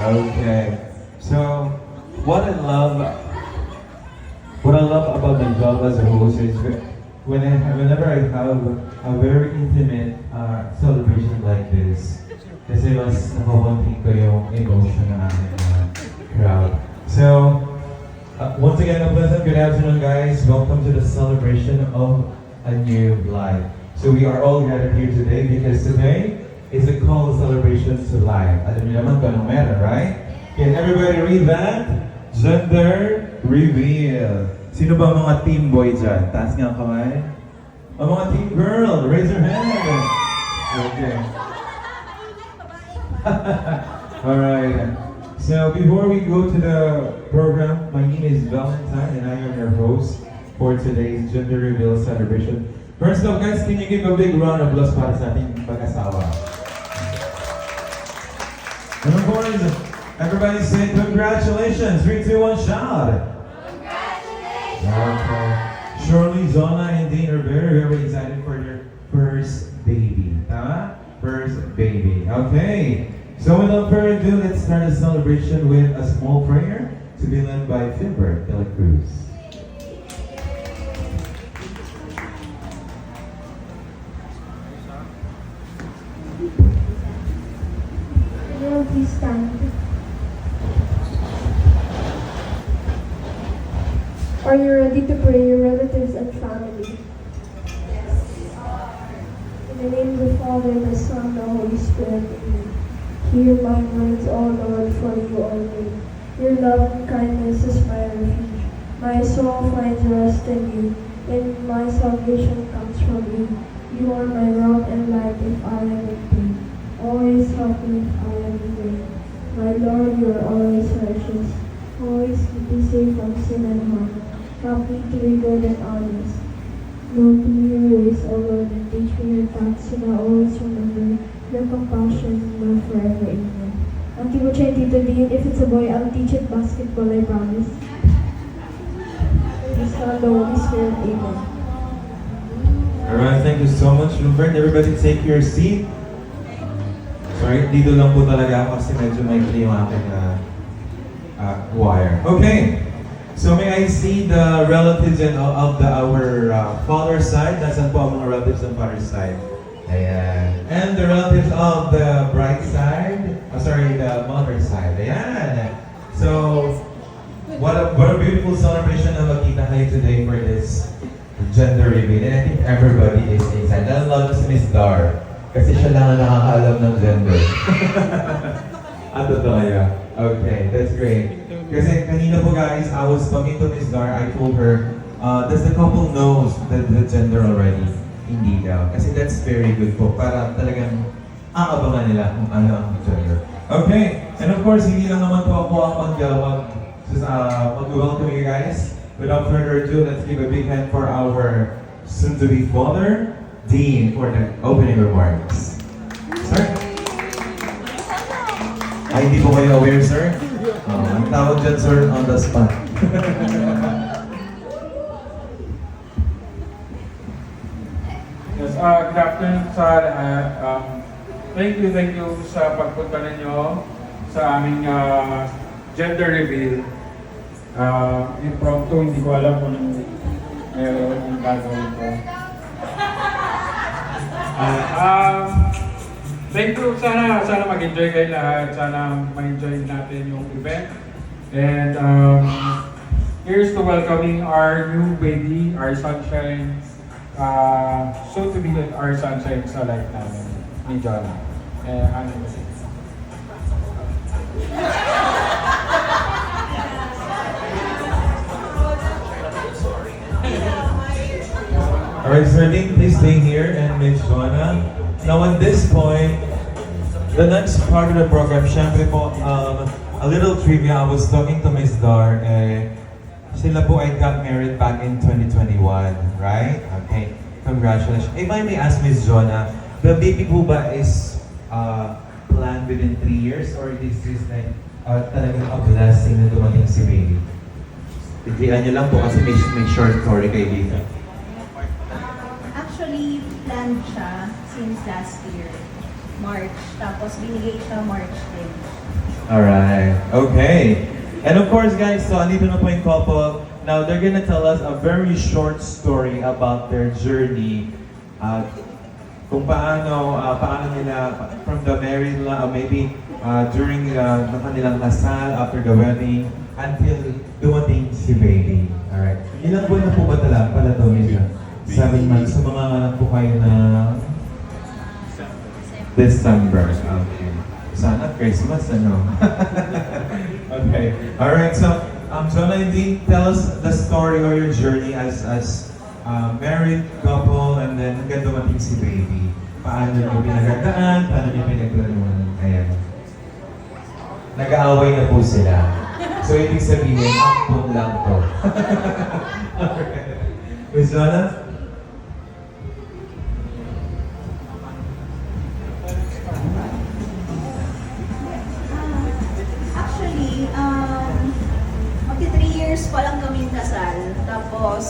Okay. So, what I love about my job as a host is whenever I have a very intimate celebration like this, kasi mas nakabonding ko yung emotion ng aking crowd. So, once again, a pleasant good afternoon, guys. Welcome to the celebration of a new life. So we are all gathered here today because today is a call celebration to life. Alam niyo naman kung anong meron, right? Can everybody read that? Gender reveal. Sino ba mga team boy dyan? Taas nga ang kamay. O mga team girl, raise your hand. Okay. Alright. So before we go to the program, my name is Valentine and I am your host for today's gender reveal celebration. First off, guys, can you give a big round of applause para sa ating pag-asawa? And of course, everybody say congratulations. 3, 2, 1, shout. Congratulations. Okay. Shirley, Zona, and Dean are very, very excited for their first baby. Tama? First baby. Okay. So without further ado, let's start the celebration with a small prayer to be led by Filbert de la Cruz. Please stand. Are you ready to pray your relatives and family? Yes, we are. In the name of the Father, the Son, and the Holy Spirit, amen. Hear my words, O Lord, for you only. Your love and kindness is my refuge. My soul finds rest in you, and my salvation comes from you. You are my rock and light if I am in pain. Always help me if I am in vain. My Lord, you are always righteous. Always keep me safe from sin and harm. Help me to be good and honest. Know me your ways, O Lord, and teach me your paths, and I always remember your compassion and love forever. Amen. Ang tipo siya Tito Dean, if it's a boy, I'll teach it basketball, I promise. The Son, the Holy Spirit, amen. Alright, thank you so much, Lubert. Everybody take your seat. Sorry, dito lang po talaga ako kasi medyo may yung aking wire. Okay, so may I see the relatives and of our father's side? Nasaan po ang mga relatives ng father's side? Ayan. And the relatives of the bride side? The mother's side. Ayan. So, what a beautiful celebration na magkita kayo today for this gender reveal. And I think everybody is excited. I love si Miss Dar. Kasi siya lang ang nakakaalam ng gender. Totoo yan. Okay, that's great. Kasi kanina po guys, I was talking to Miss Dar, I told her, does the couple knows the gender already? Hindi daw. Kasi that's very good po. Para talagang aabangan nila kung ano ang gender. Okay, and of course, hindi lang naman po ako ang mag-welcome you guys. Without further ado, let's give a big hand for our soon-to-be father, Dean, for the opening remarks. Sir? Ay, hindi po kayo aware, sir? Ang tawag dyan, sir, on the spot. Yes, good afternoon, sir. Thank you sa pagpunta ninyo sa aming gender reveal. Impromptu, hindi ko alam kung meron yung gagawin ko. Thank you. Sana mag-enjoy kayo lahat. Sana ma-enjoy natin yung event. And here's to welcoming our new baby, our sunshine. Soon to be our sunshine sa life namin ni Jonah. Alright, Sir Dean, please stay here and Miss Joanna. Now at this point, the next part of the program, syempre po, a little trivia. I was talking to Miss Dar, sila po ay got married back in 2021, right? Okay, congratulations. If I may ask Miss Joanna, the baby po ba is planned within 3 years or this is like talagang a blessing na dumating si baby? Bigyan niyo lang po kasi may short story kay Lita. Actually, planned siya since last year, March. Tapos binigay siya March din. Alright, okay. And of course guys, so andito na po yung couple. Now they're gonna tell us a very short story about their journey. Kung paano nila, from the married life, maybe during the kanilang kasal, after the wedding, until dumating si baby. Alright. Ilang buwan na po ba pala to, Misha? 7 months. So mga anak po kayo na December. Okay. Sana Christmas, ano? Okay. Alright, so Jonah and Dean, tell us the story or your journey as married couple and then hanggang dumating si baby. Paano niyo pinagdaan? Paano niyo pinagplanuhan? Ayan. Nag-aaway na po sila. So, ibig sabihin, ampun lang to. Okay. Miss Jonah? Actually, magti 3 years pa lang kami kasal. Tapos,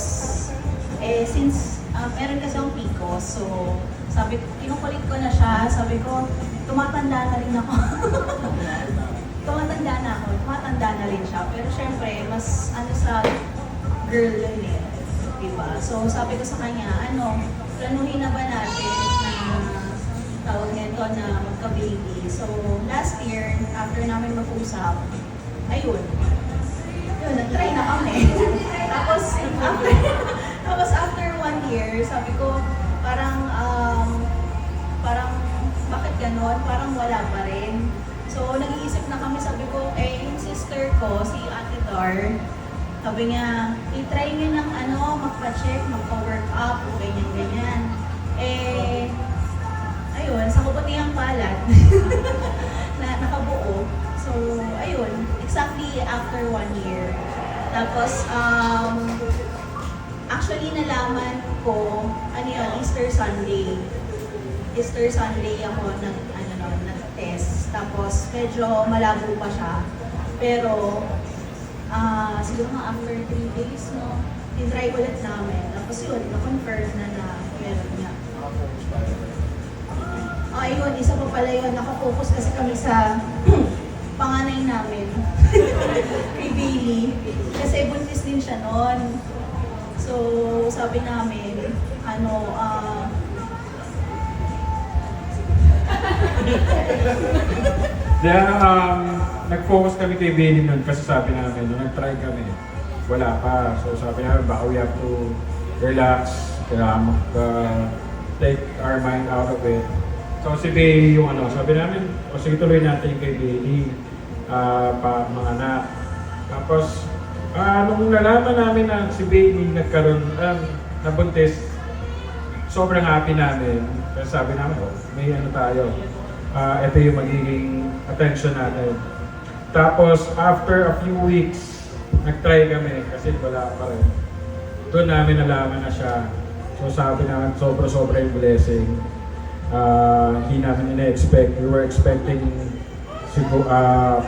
since meron kasi akong PCOS, so sabi ko, kinukulit ko na siya, sabi ko, tumatanda na rin ako. tumatanda na rin siya. Pero syempre, mas sa girl yun eh. Diba? So sabi ko sa kanya, planuhin na ba natin na tawag nito na magka-baby. So last year, after namin mag-usap, ayun, nag-try na kami. Tapos after 1 year, sabi ko, parang bakit ganon? Parang wala pa rin. So, nag-iisip na kami, sabi ko, yung sister ko, si Ate Dar, sabi niya, i-try niyo ng magpa-check, magpa-work up, ganyan. Ayun, sa kabutihang palad, na nakabuo. So, ayun, exactly after 1 year. Tapos, actually, nalaman ko, Easter Sunday. Easter Sunday ako nag-test. Tapos, medyo malabo pa siya. Pero, siguro nga after 3 days, in-try ulit namin. Tapos yun, na-confirm na meron niya. Ayun, isa pa pala yun. Nakafocus kasi kami sa panganay namin. Kay Bailey. Kasi buntis din siya noon. So, sabi namin, nag-focus kami kay Bailey nun kasi sabi namin, nung nag-try kami, wala pa. So sabi namin, baka we have to relax, kaya take our mind out of it. So si Bailey yung sabi namin, sige tuloy natin kay Bailey, mga anak. Tapos, nung nalaman namin na si Bailey nagkaroon, nabuntis, sobrang happy namin. Kasi sabi namin, may tayo. Ito yung magiging attention natin. Tapos, after a few weeks, nag-try kami kasi wala pa rin. Doon namin nalaman na siya. So sabi namin, sobra-sobra yung blessing. Hindi namin ina-expect. We were expecting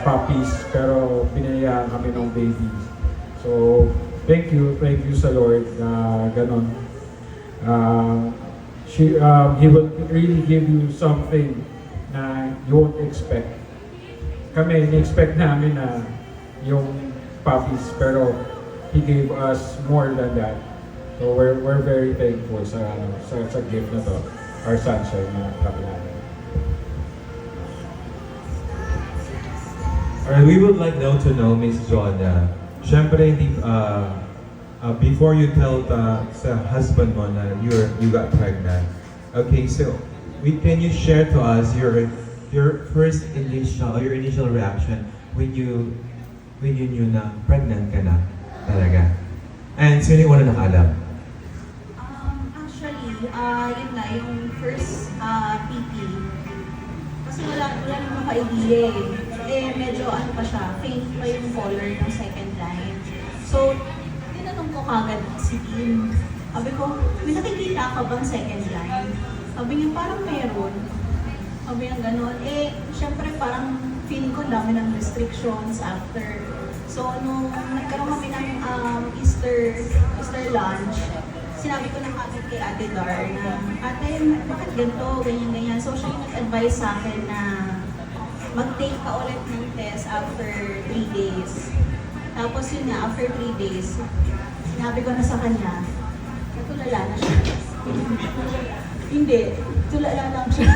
puppies, pero pinayaan kami ng babies. So, thank you sa Lord na ganon. He will really give you something na you won't expect. Kami, ni-expect namin na yung puppies, pero He gave us more than that. So we're very thankful sa gift na to, our sunshine na kami namin. Alright, we would like now to know, Miss Jonah, syempre, before you tell sa husband mo na you got pregnant, okay, so can you share to us your first initial reaction when you knew na pregnant ka na talaga? And sino yung una nakaalam? Actually, yun nga, yung first PP, kasi wala namang ka-idea medyo pa siya, faint pa yung color ng second line. So, tinanong ko kagad si Dean. Sabi ko, may nakikita ka bang second line? Sabi niya, parang meron. Sabi niya gano'n. Syempre parang feeling ko ang dami ng restrictions after. So, nung nagkaroon kami ng Easter lunch, sinabi ko na kami kay Ate Dar na, Ate, bakit ganito, ganyan. So, siya yung nag-advise sa akin na mag-take ka ulit ng test after 3 days. Tapos yun nga, after 3 days, sinabi ko na sa kanya, natulala na siya. Hindi, tulala lang siya.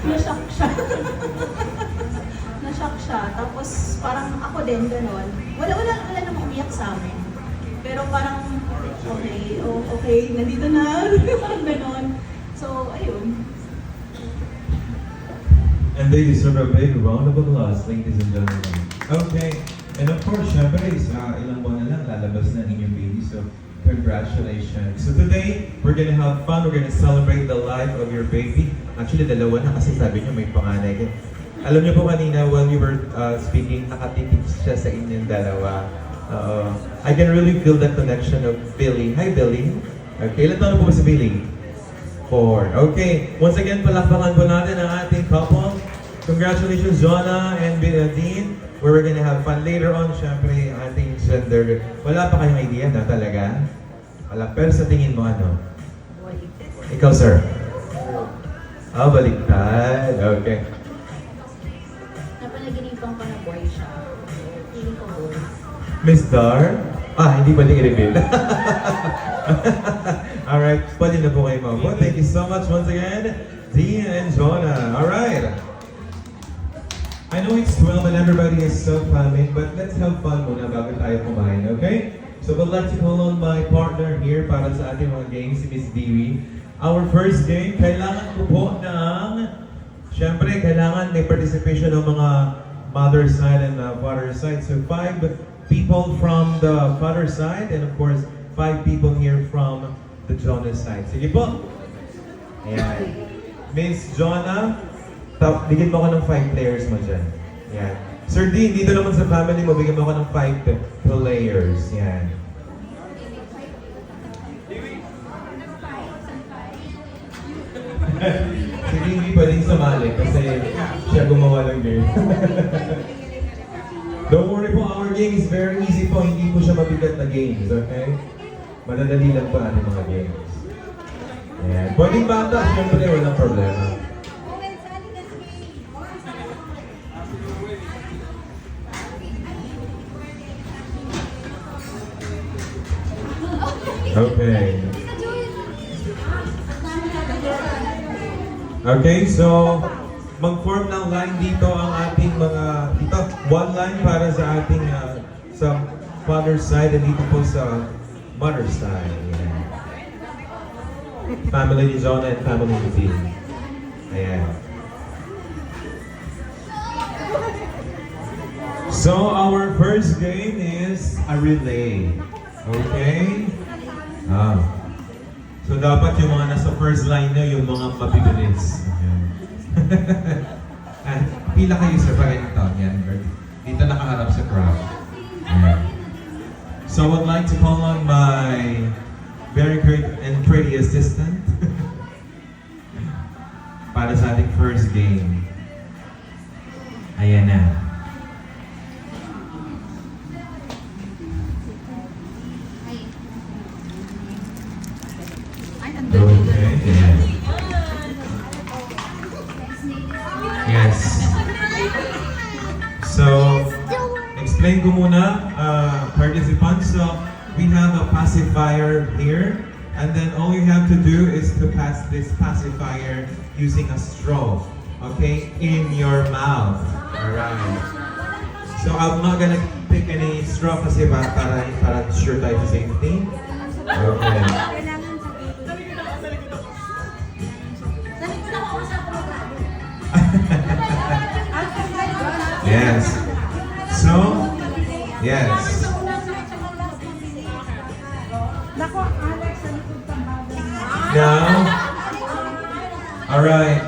Na-shock siya. Na-shock siya. Tapos parang ako din, gano'n. Wala namang umiyak sa amin. Pero parang, okay, nandito na. Parang gano'n. So, ayun. And they deserve a big round of applause, ladies and gentlemen. Okay, and of course, syempre, ilang buwan na lang lalabas na inyong baby, so congratulations. So today, we're gonna have fun, we're gonna celebrate the life of your baby. Actually, dalawa na kasi sabi niyo may panganay din. Alam niyo po kanina, while we were speaking, nakatitig siya sa inyong dalawa. I can really feel the connection of Billy. Hi, Billy. Okay, ilan taon na po ba si Billy? 4. Okay, once again, palakpakan po natin ang ating couple. Congratulations, Jonah and Dean. Where we're gonna have fun later on, syempre, ang ating gender. Wala pa kayong idea na talaga? Wala, pero sa tingin mo ano? Ikaw, sir? Baliktad. Okay. Napanaginipan ko na boy siya. Feeling ko boy. Miss Dar? Hindi pwede i-reveal. Alright, pwede na po kayo maupo. Thank you so much once again, Dean and Jonah. Alright. I know it's 12 and everybody is so calming, but let's have fun muna bago tayo kumain, okay? So we'd like to call on my partner here para sa ating mga games, si Miss Dewey. Our first game, kailangan ko po ng, syempre, kailangan may participation ng mga mother side and father side. So 5 people from the father side and of course 5 people here from the Jonah side. Sige po. Ayan. Miss Jonah, bigyan mo ako ng 5 players mo dyan. Ayan. Sir Dean, dito naman sa family mo, bigyan mo ako ng 5 players. Ayan. Si Dean, hindi pwedeng sumali kasi siya gumawa ng game. Don't worry po, our game is very easy po. Hindi po siya mabigat na games, okay? Madadali lang po ating mga games. Ayan. Pwedeng bata, siyempre walang problema. Okay. Okay, so mag-form ng line dito ang ating mga dito. One line para sa ating sa father side and dito po sa mother side. Ayan. Family ni Jonah and family ni Dean. Ayan. So our first game is a relay. Okay? So dapat yung mga nasa first line na yung mga mabibilis. Pila kayo sir pag ganito. Yan. Dito nakaharap sa crowd. Ayan. So I would like to call on my very great and pretty assistant para sa ating first game. Ayan na. Okay, yeah. Yes. So, explain ko muna, participants. So, we have a pacifier here. And then all you have to do is to pass this pacifier using a straw. Okay? In your mouth. Alright. So, I'm not gonna pick any straw kasi para sure tayo sa safety. Okay. Yes. So, yes. Now, all right.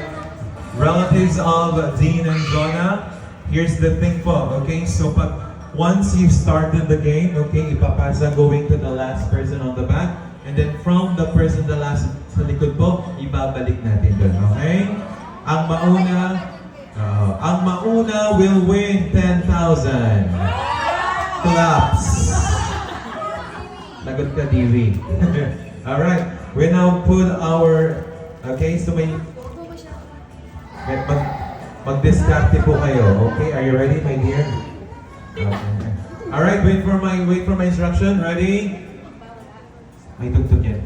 Relatives of Dean and Jonah, here's the thing po, okay? So, once you've started the game, okay, ipapasa going to the last person on the back, and then from the person the last sa likod po, ibabalik natin doon, okay? Ang mauna, Ang mauna will win 10,000. Claps. Lagot ka, Divi. Alright, we now put our... Okay, so may... Mag-discarte po kayo. Okay, are you ready, my dear? Okay. Alright, wait for my instruction. Ready? May tugtog yan.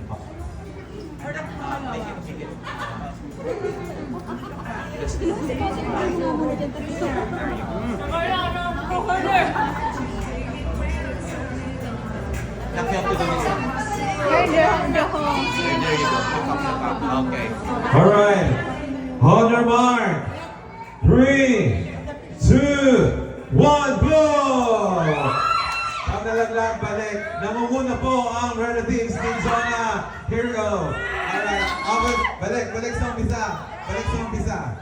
Okay. Alright. On your mark. 3, 2, 1, go! Pag nalaglag, balik. Namumuna po ang relatives ni Jonah. Here we go. Alright. Okay. Balik sa umpisa. Balik sa umpisa.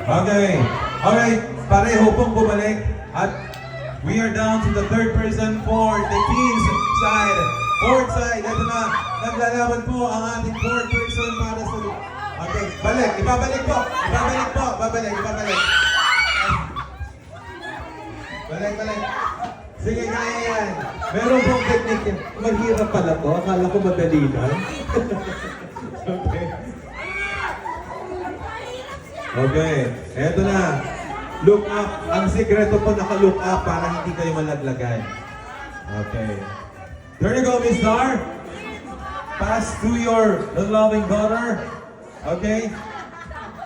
Okay. Okay. Pareho pong bumalik. At we are down to the third person for the team's side. Fourth side. Ito na. Naglalaban po ang ating fourth person para sa... Okay. Balik. Ibabalik po. Babalik. Balik. Sige, kaya yan. Meron pong technique yan. Maghirap pala to. Akala ko madali lang. Okay. Okay. Eto na. Look up. Ang sikreto po naka-look up para hindi kayo malaglagan. Okay. There you go, Miss Dar. Pass to your loving daughter. Okay.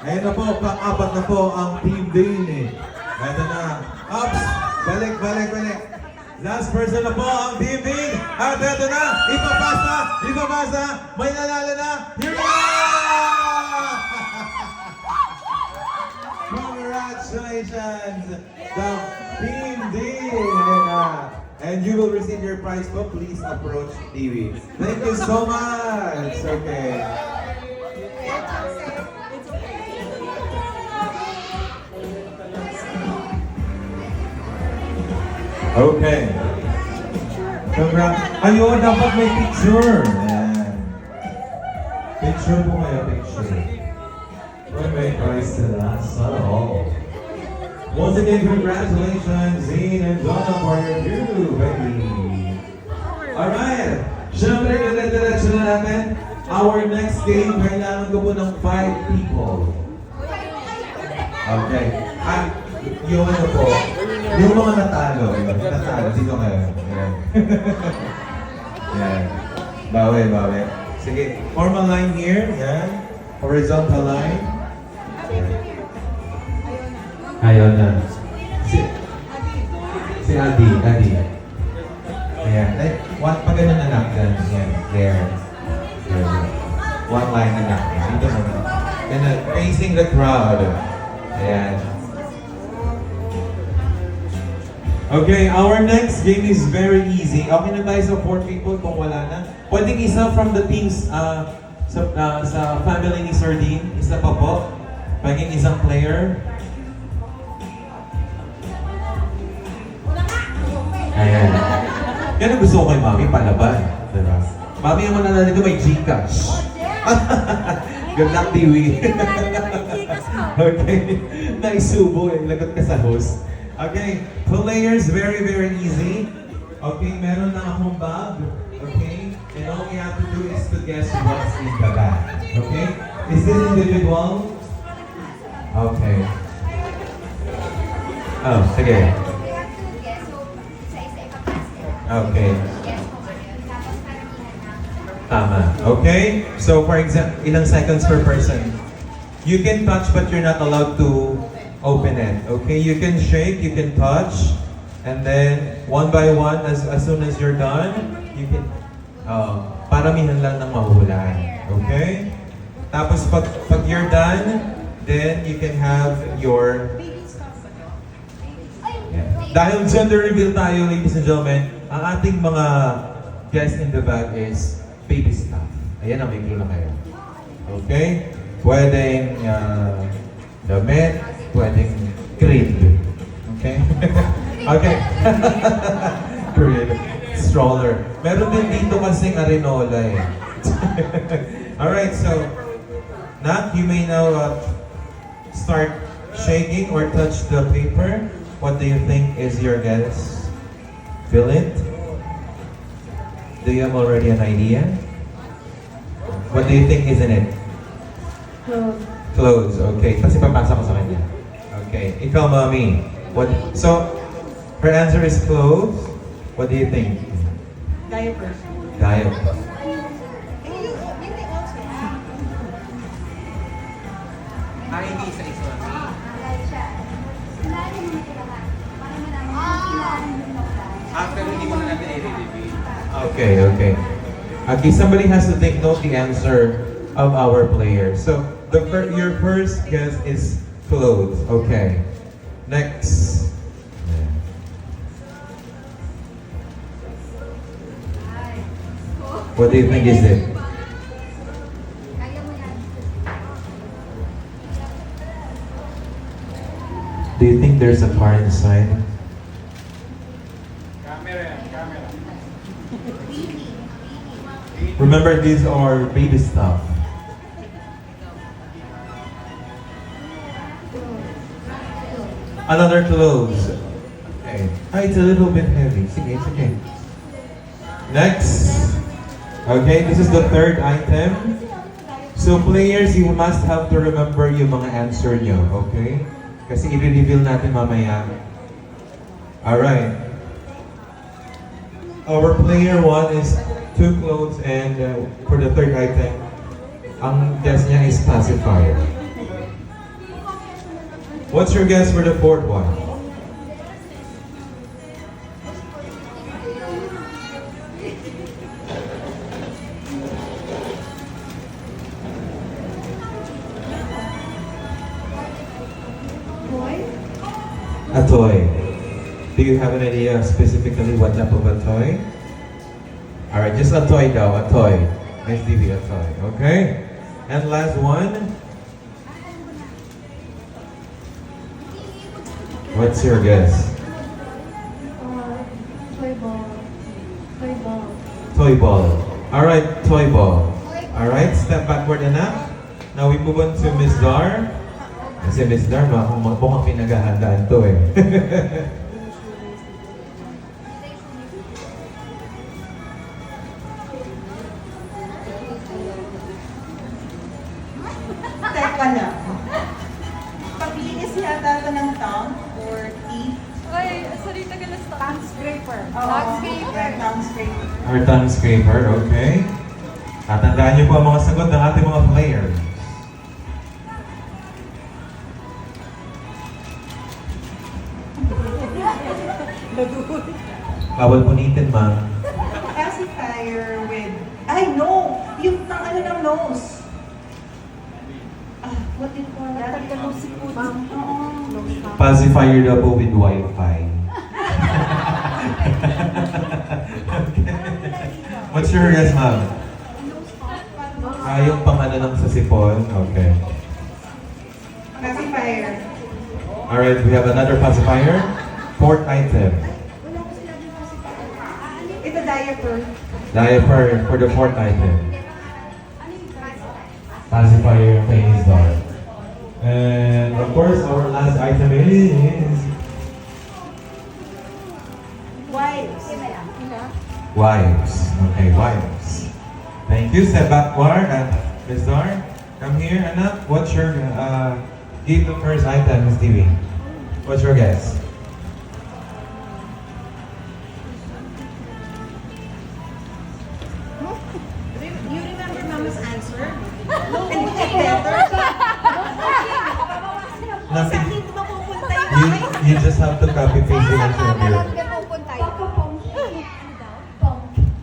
Ayan na po. Pang-apat na po ang Team Dane. Eto na. Ups. Balik. Last person na po ang Team Dane. At eto na. Ipapasa. May nalala na. Here we go! Congratulations, the Team D. And you will receive your prize po. Please approach TV. Thank you so much. Okay. Okay. Congrats. Ayun, dapat may picture. Ayan. Picture po kayo, picture. What may price to that? Not all. Once again, congratulations, Zane and Donna, for your new baby. Alright. Siyempre, diretso na natin. Our next game, kailangan ko po ng 5 people. Okay. Yung ano po, yung mga natalo, dito kayo. Ayan. Ayan. Bawi. Sige, form a line here. Ayan. Horizontal line. Ayaw na. Si Adi. Ayan. Pag ganun na lang. Ayan. There. One line na lang. Dito mo na. And facing the crowd. Ayan. Okay, our next game is very easy. Okay na tayo sa 4 people kung wala na. Pwedeng isa from the teams sa family ni Sir Dean. Isa pa po. Paging isang player. Ayan. Yan ang gusto ko kay Mami, palaban. Diba? Mami, ang mananalo dito may Gcash. Good luck, Tiwi. Okay. Naisubo eh. Lagot ka sa host. Okay. Players, very, very easy. Okay. Meron na akong bag. Okay. And all we have to do is to guess what's in the bag. Okay. Is this individual? Okay. Oh, sige. Okay. Tama. Okay? So, for example, ilang seconds per person. You can touch but you're not allowed to open it. Okay? You can shake, you can touch, and then one by one, as soon as you're done, you can, paramihan lang ng mahulaan. Okay? Tapos, pag you're done, then you can have your... Yeah. Dahil gender reveal tayo, ladies and gentlemen, ang ating mga guests in the bag is baby stuff. Ayan ang may clue na kayo. Okay? Pwedeng damit, pwedeng crib. Okay? Okay. Crib. Stroller. Meron din dito kasing arenola eh. Alright, so, Nat, you may now start shaking or touch the paper. What do you think is your guess? Feel it? Do you have already an idea? What do you think is in it? Clothes. Clothes, okay. Kasi papasa ko sa kanya. Okay. Ikaw, Mommy. What? So, her answer is clothes. What do you think? Diaper. Diet. Hindi sa isa. Pero hindi mo na natin i-reveal. Okay, okay. Okay, somebody has to take note the answer of our player. So, your first guess is clothes. Okay. Next. What do you think is it? Do you think there's a car inside? Camera yan, camera. Remember, these are baby stuff. Another clothes. Okay. Ah, it's a little bit heavy. Sige, it's okay. Next. Okay, this is the third item. So players, you must have to remember yung mga answer nyo, okay? Kasi i-reveal natin mamaya. Alright. Our player one is 2 clothes and for the third item, ang guess niya is pacifier. What's your guess for the fourth one? Boy? A toy. Do you have an idea specifically what type of a toy? Alright, just a toy daw, a toy. Let's give you a toy, okay? And last one. What's your guess? Toy ball. Toy ball. Toy ball. Alright, toy ball. Alright, step backward enough. Now we move on to Miss Dar. Kasi Miss Dar, mukhang pinaghahandaan to eh. Teka lang. Paglinis yata ito ng tongue or teeth. Ay, sorry, tagal na stop. Tongue scraper. Oo, Tongue scraper. tongue scraper. Our tongue scraper, okay? Tatandaan niyo po ang mga sagot ng ating mga players. Bawal punitin, ma'am. Pacifier with... Ay, no! Yung pang ano ng nose. What do you call that? Oo. Pacifier daw po with Wi-Fi. What's your guess, ma'am? Yung pang ano ng sa sipon. Okay. Pacifier. Alright, we have another pacifier. Fourth item. Ito diaper. Diaper for the fourth item. Pacifier face door. And of course, our last item is Wipes. wipes. Okay, wipes. Thank you. Step backward. Ms. Dar, come here. Anak, what's your give the first item, Ms. TV. What's your guess? You remember Mama's answer? And you get better? Sa akin mapupunta yun. You just have to copy paste the answer of your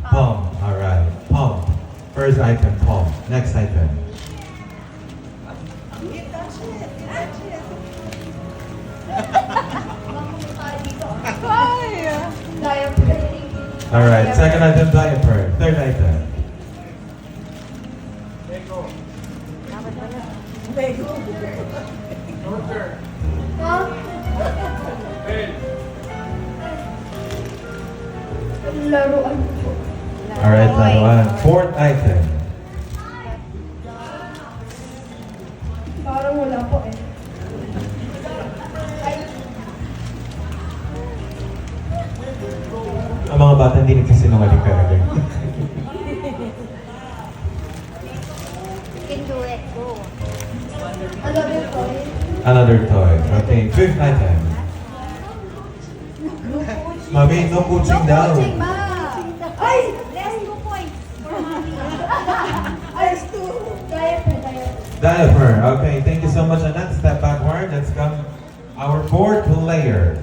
palm. Alright, palm. First item, palm. Next item. You touch it. You touch it. Diaper. Alright, second item, diaper. Third item. Huh? Laruan po. Alright, laruan. Fourth item. po eh. Ang mga bata hindi nagsisinungaling talaga. You can do it. Go. Another toy. Another toy. Okay, fifth item. Mami, no coaching daw. Ay! Let's go points. For mommy. Ay, diaper, diaper. Diaper. Okay, thank you so much, Annette. Step backward. Let's come. Our fourth player.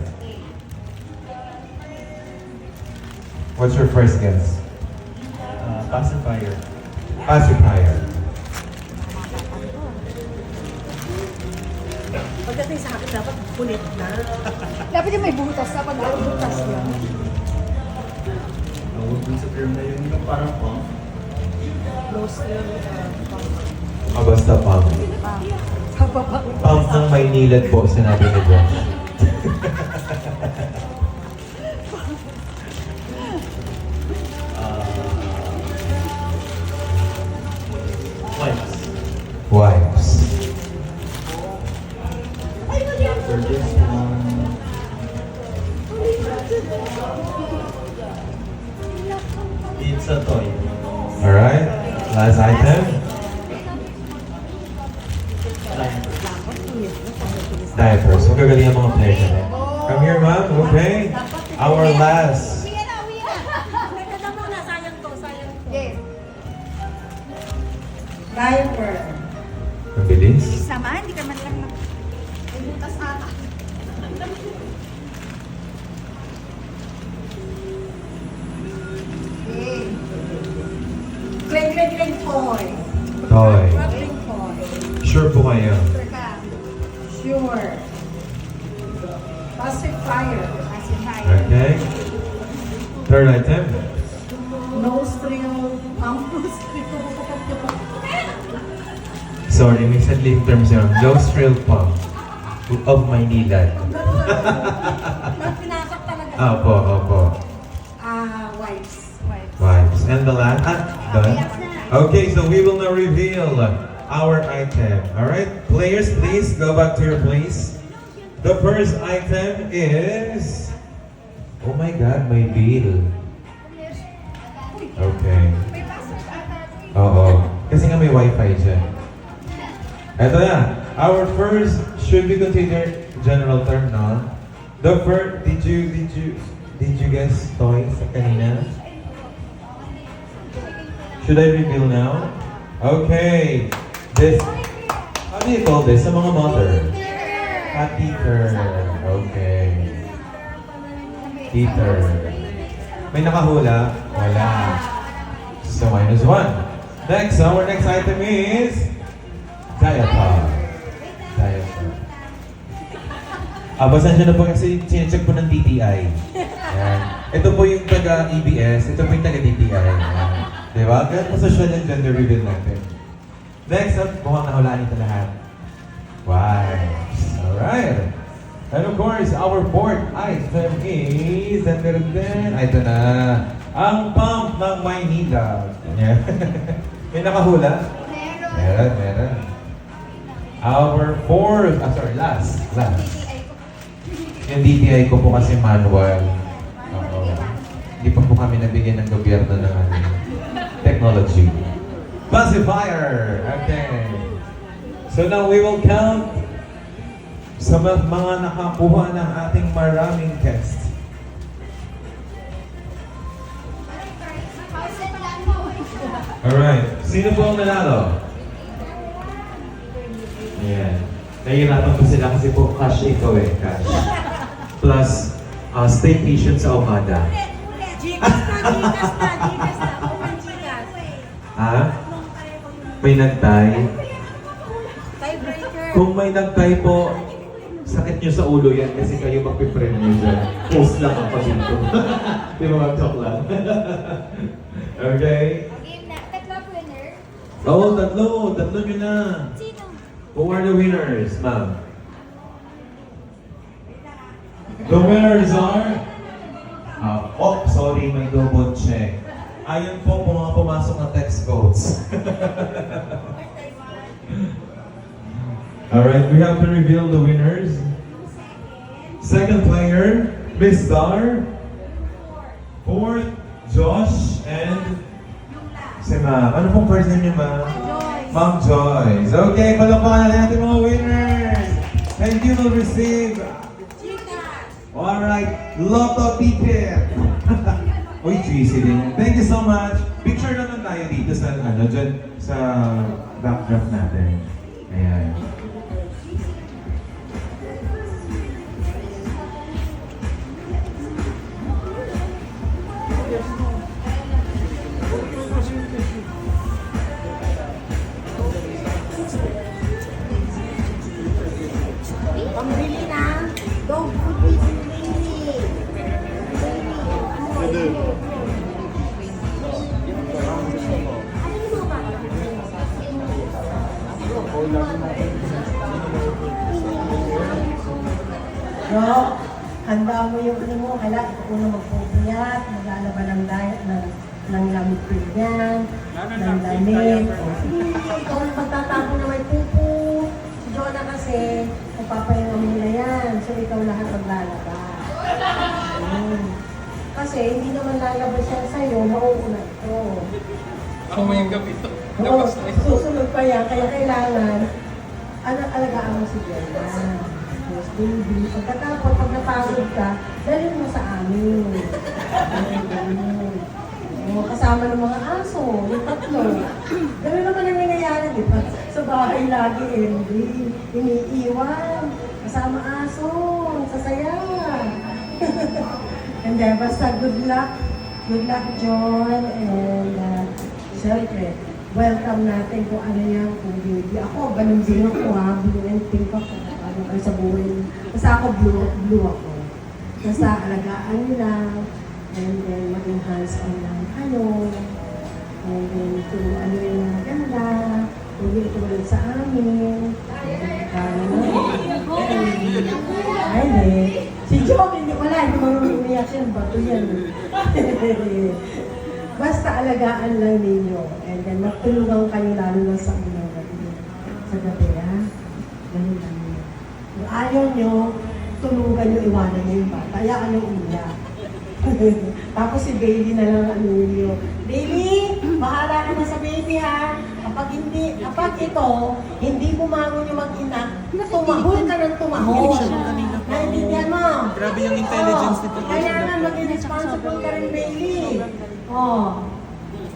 What's your first guess? Pacifier. Pacifier. Pagdating sa akin, dapat kulit na. Dapat yung may butas. Dapat may butas yan. Huwag dun sa term na yun, yung parang pump. Close yun. Oh, basta pump. Pump ng Maynilad po, sinabi ni Josh. Wipes. Wipes. For this one, it's a toy. Alright, last item. Diapers. Magagaling ang mga players natin. Come here, ma'am. Okay. Our last. Uwi na, uwi na. Teka muna, sayang to, sayang to. Yes. Diaper. Mabilis. Sama, hindi ka man lang na. May butas ata. Okay. Cling toy. Toy. Cling toy. Sure po kayo. Sure. Pacifier. Okay. Third item. Nostril. Sorry, may sadly in terms yun. Nostril pump of Maynilad. Pinasok talaga. Opo, opo. Wipes. Wipes. And the last. Done. Okay, so we will now reveal our item. Alright, players, please go back to your place. The first item is... Oh my God, may bill. Okay. Oo. Kasi nga may wifi dyan. Ito na. Our first should be considered general term, no? The first, did you guess toys kanina? Should I reveal now? Okay. This, how do you call this? Sa mga mother? A teeter. Okay. Teeter. May nakahula? Wala. So minus one. Next, our next item is diaper. Diaper. Pasensya na po kasi sinecheck po ng DTI. Yan. Ito po yung taga-EBS, ito po yung taga-DTI. Yan. Diba? Ganun po social yung gender reveal natin. Next up, mukhang nahulaan ito lahat. Wipes. Alright. And of course, our fourth item is, ito na, ang pump ng Maynilad. Yan. May nakahula? Meron. Our fourth, last. Yung DTI ko po kasi manual. Oo. Hindi pa po kami nabigyan ng gobyerno ng technology. Pacifier! Okay. So now we will count sa mga nakakuha ng ating maraming guests. Alright. Sino po ang nanalo? Ayan. Nahihirapan po sila kasi po cash ikaw eh. Cash. Plus, staycation sa Okada. Gigas na. Open Gigas. Ha? May nagtay? Tiebreaker. Kung may nagtay po, sakit nyo sa ulo yan kasi kayo magpipremyo dyan. Post lang ako dito. Di ba mag-talk lang? Okay? Game na. Tatlo winner. Oo, tatlo nyo na. Sino? Who are the winners, ma'am? The winners are... sorry, may double check. Ayun po, mga pumasok na text codes. Alright, we have to reveal the winners. Second player, Miss Dar. Fourth, Josh. And si Ma'am. Ano pong first name niyo, Ma'am? Ma'am Joyce. Okay, palakpakan natin ating mga winners. And you will receive... Alright, Lotto ticket. Uy, GC din. Thank you so much. Picture naman tayo dito sa, dyan sa backdrop natin. Ayan. Pambili na. Dog food with baby. No, handa mo yung ano mo, kailangan ikaw na magpupuyat, maglalaban ng diet, ng lamig yan, ng damit. O, sige, ikaw na magtatago na may pupo. Si Jonah kasi, magpapahinga mo nila yan. So, ikaw lahat maglalaba. Kasi, hindi naman lalabas yan sa'yo, mauuna ito. Ako mo yung gabi ito. Oo, susunod pa yan, kaya kailangan, alagaan mo si Jonah. Yes, baby. Pagkatapos, pag napagod ka, dalhin mo sa amin. Kasama ng mga aso, yung tatlo. Gano'n naman ang nangyayari, di ba? Sa bahay lagi, Henry. Iniiwan. Kasama aso. Sasaya. And then, basta good luck. Good luck, John. And, syempre, welcome natin kung ano yan, kung baby. Ako, ganun din ako ha. Blue and pink ako. Ano ko sa buhay. Basta ako blue ako. Basta alagaan nila. And then, maging hands-on lang kayo. And then, kung ano yung maganda, kung ito ulit sa amin. Ay, hindi. Si Joke, hindi wala. Hindi marunong umiyak yan. Bato yan. Basta alagaan lang ninyo. And then, magtulungan kayo lalo na sa unang gabi. Sa gabi, ha? Ganun lang yun. Kung ayaw nyo, tulungan nyo, iwanan nyo yung bata. Hayaan nyo umiyak. Tapos si Bailey na lang ano yun. Bailey, bahala ka na sa baby ha. Kapag ito, hindi bumangon yung mag-ina, tumahol ka ng tumahol. Naintindihan mo? Grabe yung intelligence nito. Kailangan maging responsible ka rin, Bailey. Oh.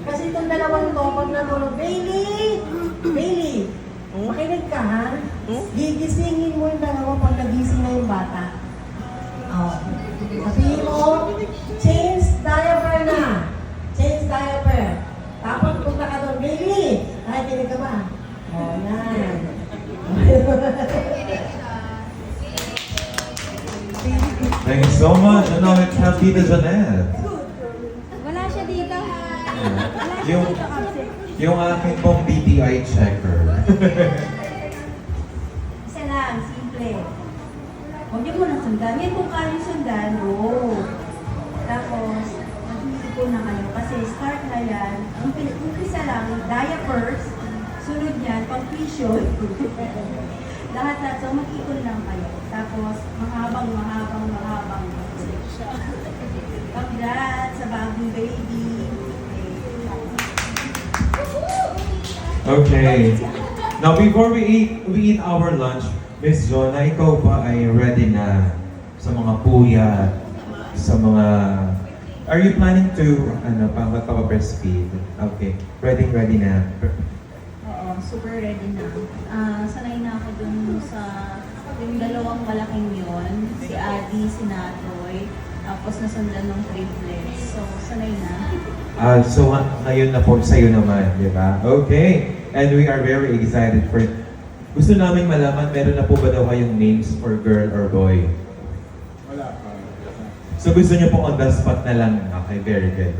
Kasi itong dalawang to, pag nanonood, Bailey! Bailey! Makinig ka ha? Gigisingin mo yung dalawa pag nagising na yung bata. Oh. Sabihin mo, change diaper na. Change diaper. Tapos punta ka doon, baby, nakikinig ka ba? Oh, yan. Thank you so much. And now let's have Tita Janet. Wala siya dito. Yung aking pong BTI checker. Isa lang, simple. Huwag niyo muna sundan. Yan kung kayong sundan, Tapos, mag-isip na kayo. Kasi start na yan. Ang umpisa lang, diapers. Sunod yan, pang-tuition. Lahat. So, mag-ikon lang kayo. Tapos, mahabang. Congrats sa bagong baby. Okay. Now, before we eat our lunch, Miss Jonah, ikaw ba ay ready na sa mga puyat, sa mga... Are you planning to, magpapa-breastfeed? Okay. Ready na. Oo, super ready na. Sanay na ako dun sa yung dalawang malaking yon, si Adi, si Natoy, tapos nasundan ng triplets. So, sanay na. So ngayon na po sa'yo naman, di ba? Okay. And we are very excited for it. Gusto namin malaman, meron na po ba daw kayong names for girl or boy? Wala pa. So gusto niyo po on the spot na lang. Okay, very good.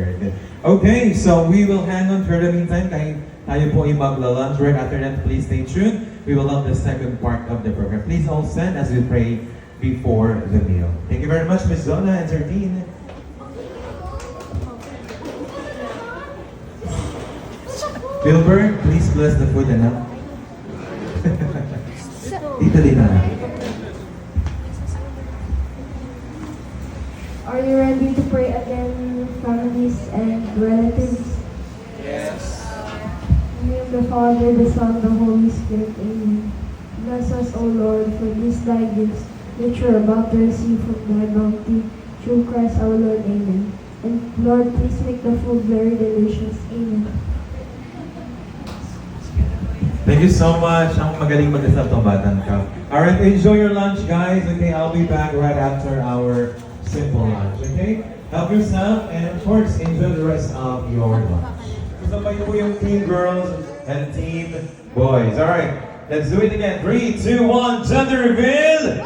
Okay, so we will hang on for the meantime. Kahit tayo po ay magla-lunch right after that, please stay tuned. We will have the second part of the program. Please all stand as we pray before the meal. Thank you very much, Ms. Zona and Sir Dean. Wilbur, please bless the food, anak. Salita na. Are you ready to pray again, families and relatives? Yes. In the name of the Father, the Son, the Holy Spirit. Amen. Bless us, O Lord, for these thy gifts which we are about to receive from thy bounty. Through Christ our Lord. Amen. And Lord, please make the food very delicious. Amen. Thank you so much. Ang magaling mag-isap tong batang ka. Alright, enjoy your lunch, guys. Okay, I'll be back right after our simple lunch. Okay? Help yourself and of course, enjoy the rest of your lunch. Kasabay po yung team girls and team boys. Alright, let's do it again. 3, 2, 1, gender reveal!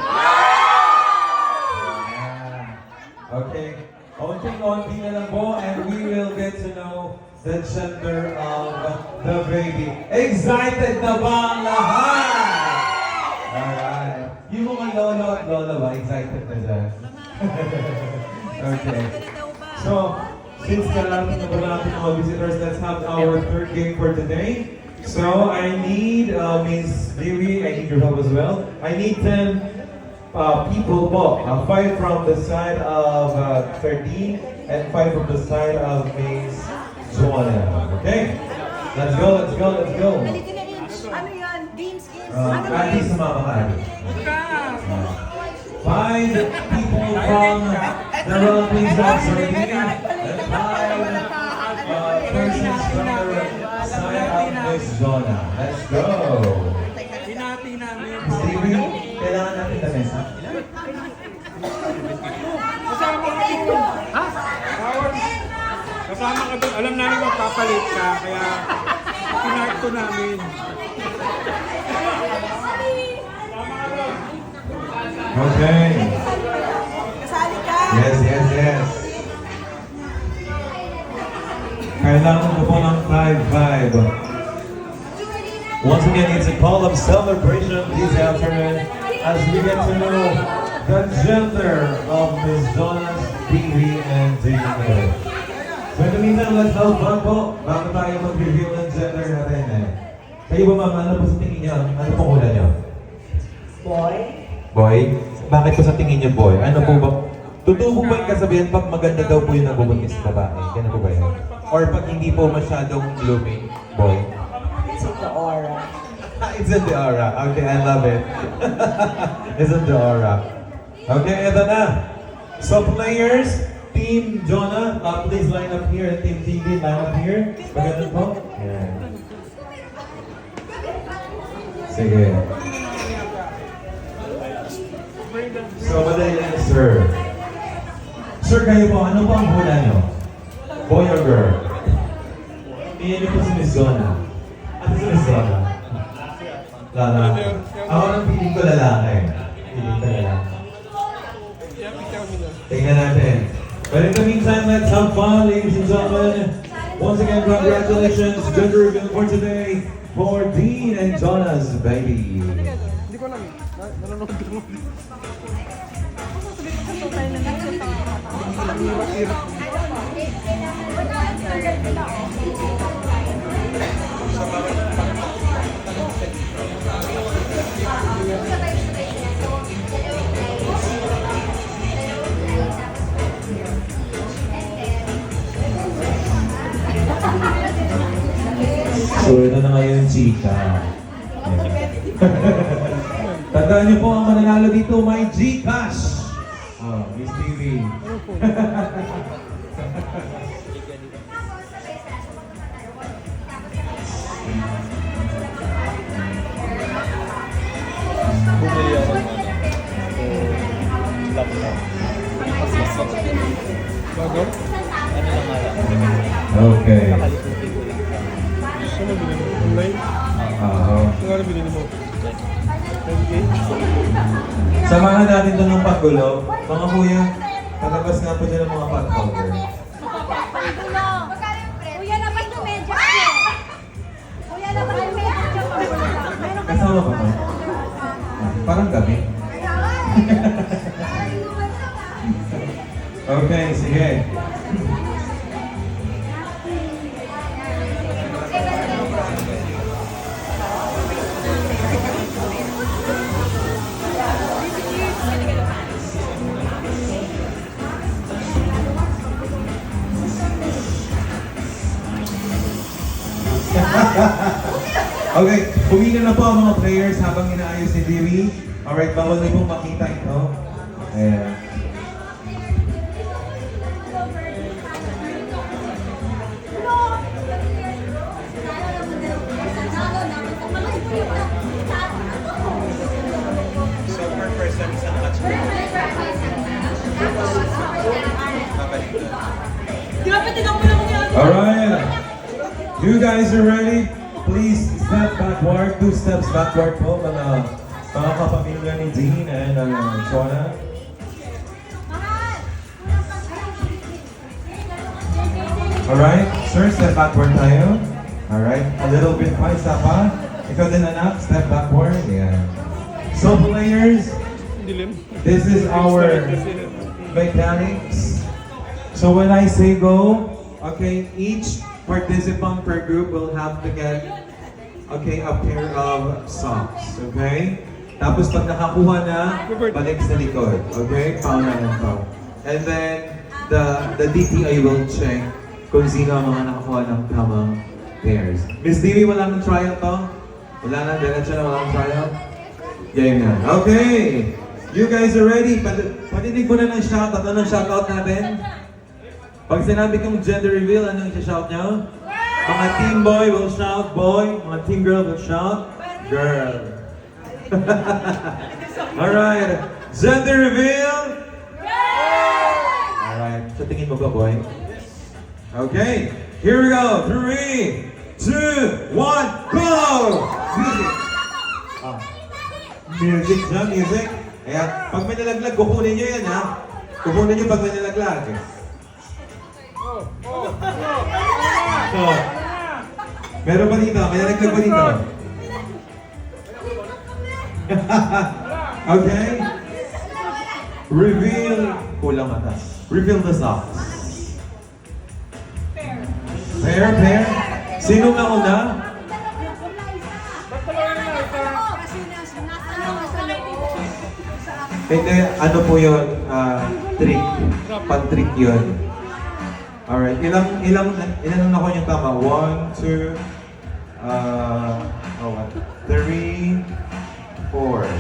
Yeah. Okay. Onting-onting na lang po and we will get to know the gender of the baby. Excited na ba ang lahat? Alright. Yung mga lolo at lola ba, excited na dyan? Okay. So, since kailangan na ba natin mga visitors, let's have our third game for today. So, I need Miss Dewi, I need your help as well. I need 10 people po. 5 from the side of 13 and 5 from the side of Miss Joanna. Okay? Let's go, let's go, let's go. Ano yan? Games. Adi, sumama ka, Adi. 5 people from the relatives of 13 and 5 persons from the side of Miss Joanna. Let's go. Hinati namin. Miss Dewi, kailangan natin na mesa. Kasama ka dito. Ha? Kasama ka doon. Alam namin magpapalit ka, kaya pinart ko namin. Okay. Kasali ka. Yes, yes, yes. Kailangan ko po ng 5-5. Once again, it's a call of celebration this afternoon as we get to know the gender of Miss Jonas, Dewi, and Jane. So in the meantime, let's have fun po bago tayo mag-reveal ng gender natin eh. Kayo ba ma'am, ano po sa tingin niyo? Ano pong hula niyo? Boy, Boy? Bakit po sa tingin niyo boy? Ano po ba? Totoo po ba yung kasabihan pag maganda daw po yung nabubuntis sa babae? Ganun po ba yun? Or pag hindi po masyadong blooming, boy? it's the aura. It's in the aura. Okay, I love it. It's in the aura. Okay, eto na. So players, Team Jonah, please line up here. And Team TV, line up here. Pagano'n po? Yan. Sige. So, madali lang, sir. Sir, kayo po, ano po ang hula nyo? Boy or girl? Iyan niyo po si Miss Jonah. Ano si Miss Jonah? Lalaki. Ako nang piling ko lalaki. Piling ko lalaki. Tingnan natin. But in the meantime, let's have fun, ladies and gentlemen. Once again, congratulations, gender reveal for today for Dean and Jonah's baby. Hindi ko alam. Nanonood ko. So, ito na ngayon, chika. Tandaan niyo po ang mananalo dito, may Gcash. Oh, Miss TV. Bumili ako ng laptop. Bago? Ano lang nga lang. Okay. Nakalimutin ko lang. Gusto mo binili mo? Online? Ano binili mo? 10K? Samahan natin ito ng paggulo. Mga kuya, palabas nga po dyan ang mga pot holder. Kuya, dapat yung medyo ko. Kuya, dapat yung medyo ko. Kasama pa ba? Parang gabi. Okay, sige. Okay, pumili na po ang mga players habang inaayos ni Dewey. Alright, bawal na pong makita ito. Ayan. So per person, isang match po. Babalik doon. Alright. You guys are ready? Please step backward. 2 steps backward po, mga kapamilya ni Dean and Shona. Alright, sir, step backward tayo. Alright, a little bit pa, isa pa. Ikaw din anak, step backward. Yeah. So players, this is our mechanics. So when I say go, okay, each participant per group will have to get, okay, a pair of socks, okay? Tapos pag nakakuha na, balik sa likod, okay? Pauna lang to. And then, the DTI will check kung sino ang mga nakakuha ng tamang pairs. Miss Dewey, wala nang trial to? Wala na, diretso na walang trial? Game na. Okay! You guys are ready? Patinig mo na ng shoutout. Anong shoutout natin? Pag sinabi kong gender reveal, anong i-shout nyo? Mga team boy will shout boy, mga team girl will shout girl. Alright, gender reveal! Alright, sa tingin mo ba boy? Okay, here we go. 3, 2, 1, go! Music! Music siya, music. Ayan, pag may nalaglag, kukunin nyo yan ha. Kukunin nyo pag may nalaglag. Oh. Meron ba dito? May nalaglag ba dito? Okay? Reveal. Kulang mata. Reveal the socks. Pair? Sino na una? Hindi, ano po yun? Trick. Pan-trick yun. Alright, ilang ako yung tama? 1, 2, 3, 4.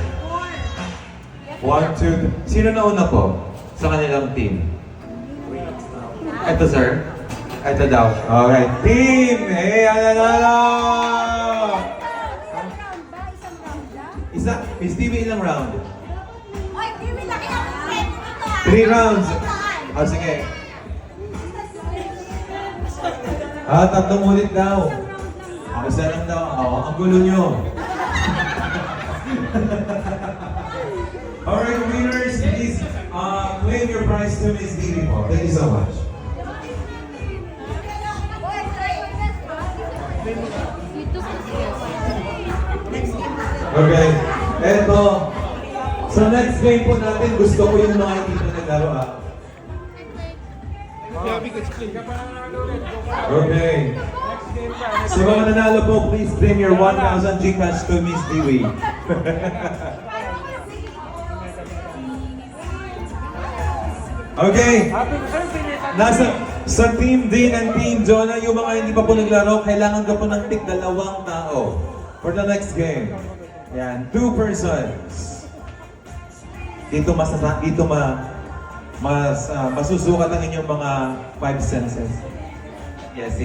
1, 2, sino na una po sa kanilang team? Ito sir? Ito daw. Alright, team! Hey, nanalo! Isa, Miss TV, ilang round? 3 rounds. Oh, sige. Tatlong ulit daw. Isa lang daw. Ang gulo nyo. Alright, winners, please claim your prize to Miss Didi po. Thank you so much. Okay, eto. Sa next game po natin, gusto ko yung mga hindi na naglaro Okay. Sa mga nanalo po, please bring your 1,000 Gcash to Miss Dewey. Okay. Sa Team Dean and Team Jonah, yung mga hindi pa po naglaro, kailangan ka po ng tig 2 tao for the next game. Yan, 2 persons. Dito masusukat ang inyong mga 5 senses. Yes.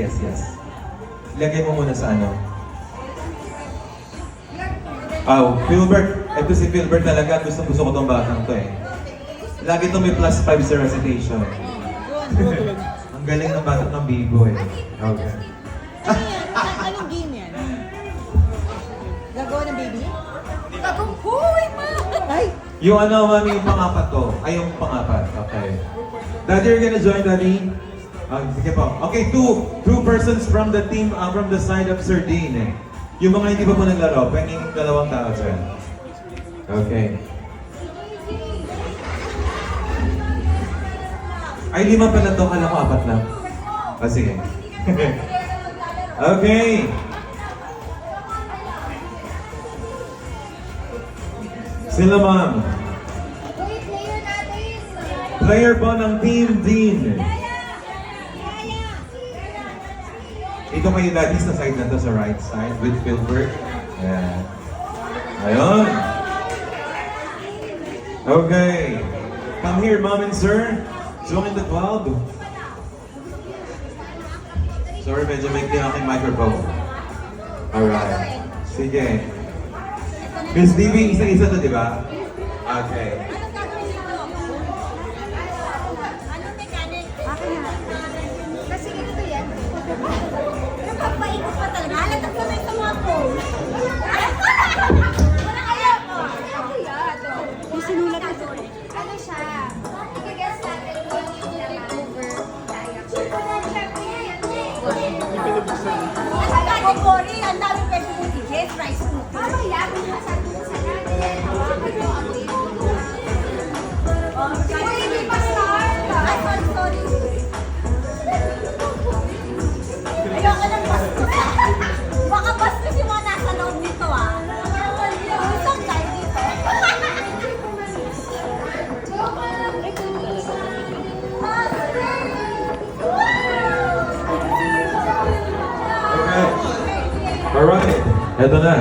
Ilagay mo muna sa ano. Philbert. Ito si Philbert talaga. Gusto ko tong batang to eh. Lagi ito may +5 sa recitation. Ang galing ng batang ng bibo eh. Okay. Anong game yan? Gagawa ng baby? Huy, ma! Ay! Yung ano, mami, yung pangapat to. Ay, yung pangapat. Okay. Daddy, you're gonna join, Daddy? Sige po. Okay, two persons from the team, from the side of Sir Dean eh. Yung mga hindi pa po naglaro, pwedeng 2 tao dyan. Okay. Ay, 5 pala to. Kala ko 4 lang. Sige. Okay. Sila ma'am. Player po ng Team Dean. Dito kayo daddy sa side na to, sa right side with Philbert. Ayan. Ayun. Okay. Come here, mom and sir. Join the club. Sorry, medyo may aking microphone. Alright. Sige. Miss DB, isa-isa to, di ba? Okay. Anong gagawin dito? Anong mechanic? Kasi ganito yan. Napagpaikot pa talaga. Halatag kami sa mga phone. Wala kaya ko. Ako yan. Yung sinulat na doon. Ano siya? I-guess natin kung yung takeover diaper. Ang dami Cory, ang dami pwede mong i-guess. Rice cooker. Ano yan? Sabi ko sa natin. Hawakan mo ang Cory, hindi pa start. Ay, sorry. Ayoko ng bastos. Baka bastos yung mga nasa loob nito ah. Usap tayo dito. Okay. Alright. Eto na.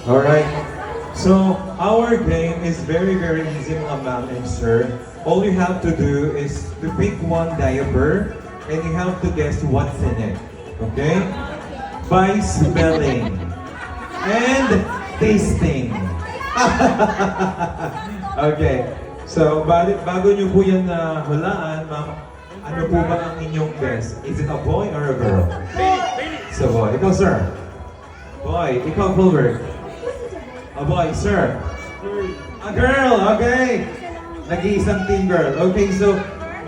Alright. So, our game is very, very easy mga ma'am and sir. All you have to do is to pick one diaper and you have to guess what's in it. Okay? By smelling and tasting. Okay. So, bago nyo po yan na hulaan, ma'am, ano po ba ang inyong guess? Is it a boy or a girl? So, boy. Ikaw, sir. Boy. Ikaw, Fulbert. A boy, sir. A girl, okay. Nag-iisang team girl. Okay, so,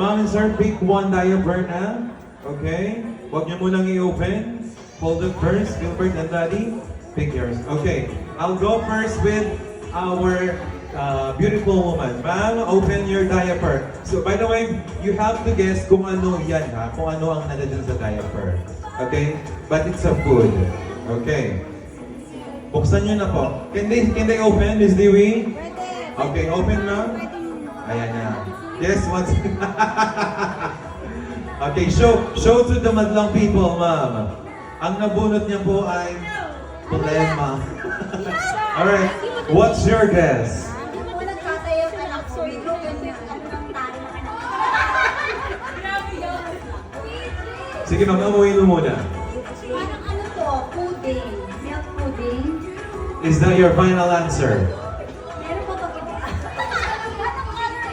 mom and sir, pick one diaper na. Okay? Huwag niyo munang i-open. Hold it first. Gilbert and Daddy, pick yours. Okay, I'll go first with our beautiful woman. Ma'am, open your diaper. So, by the way, you have to guess kung ano yan ha. Kung ano ang nandun sa diaper. Okay? But it's a food. Okay. Buksan nyo na po. Can they open, Miss Dewey? Okay, open ma'am. Ayan na. Yes, once. Okay, show to the madlang people, ma'am. Ang nabunot niya po ay problema. Alright, what's your guess? Kung nagkatayo ka lang, sorry, ano ng tayo na Sige ma'am, amuin mo muna. Parang ano to, pudding. Milk pudding. Is that your final answer? Meron pa pag iba.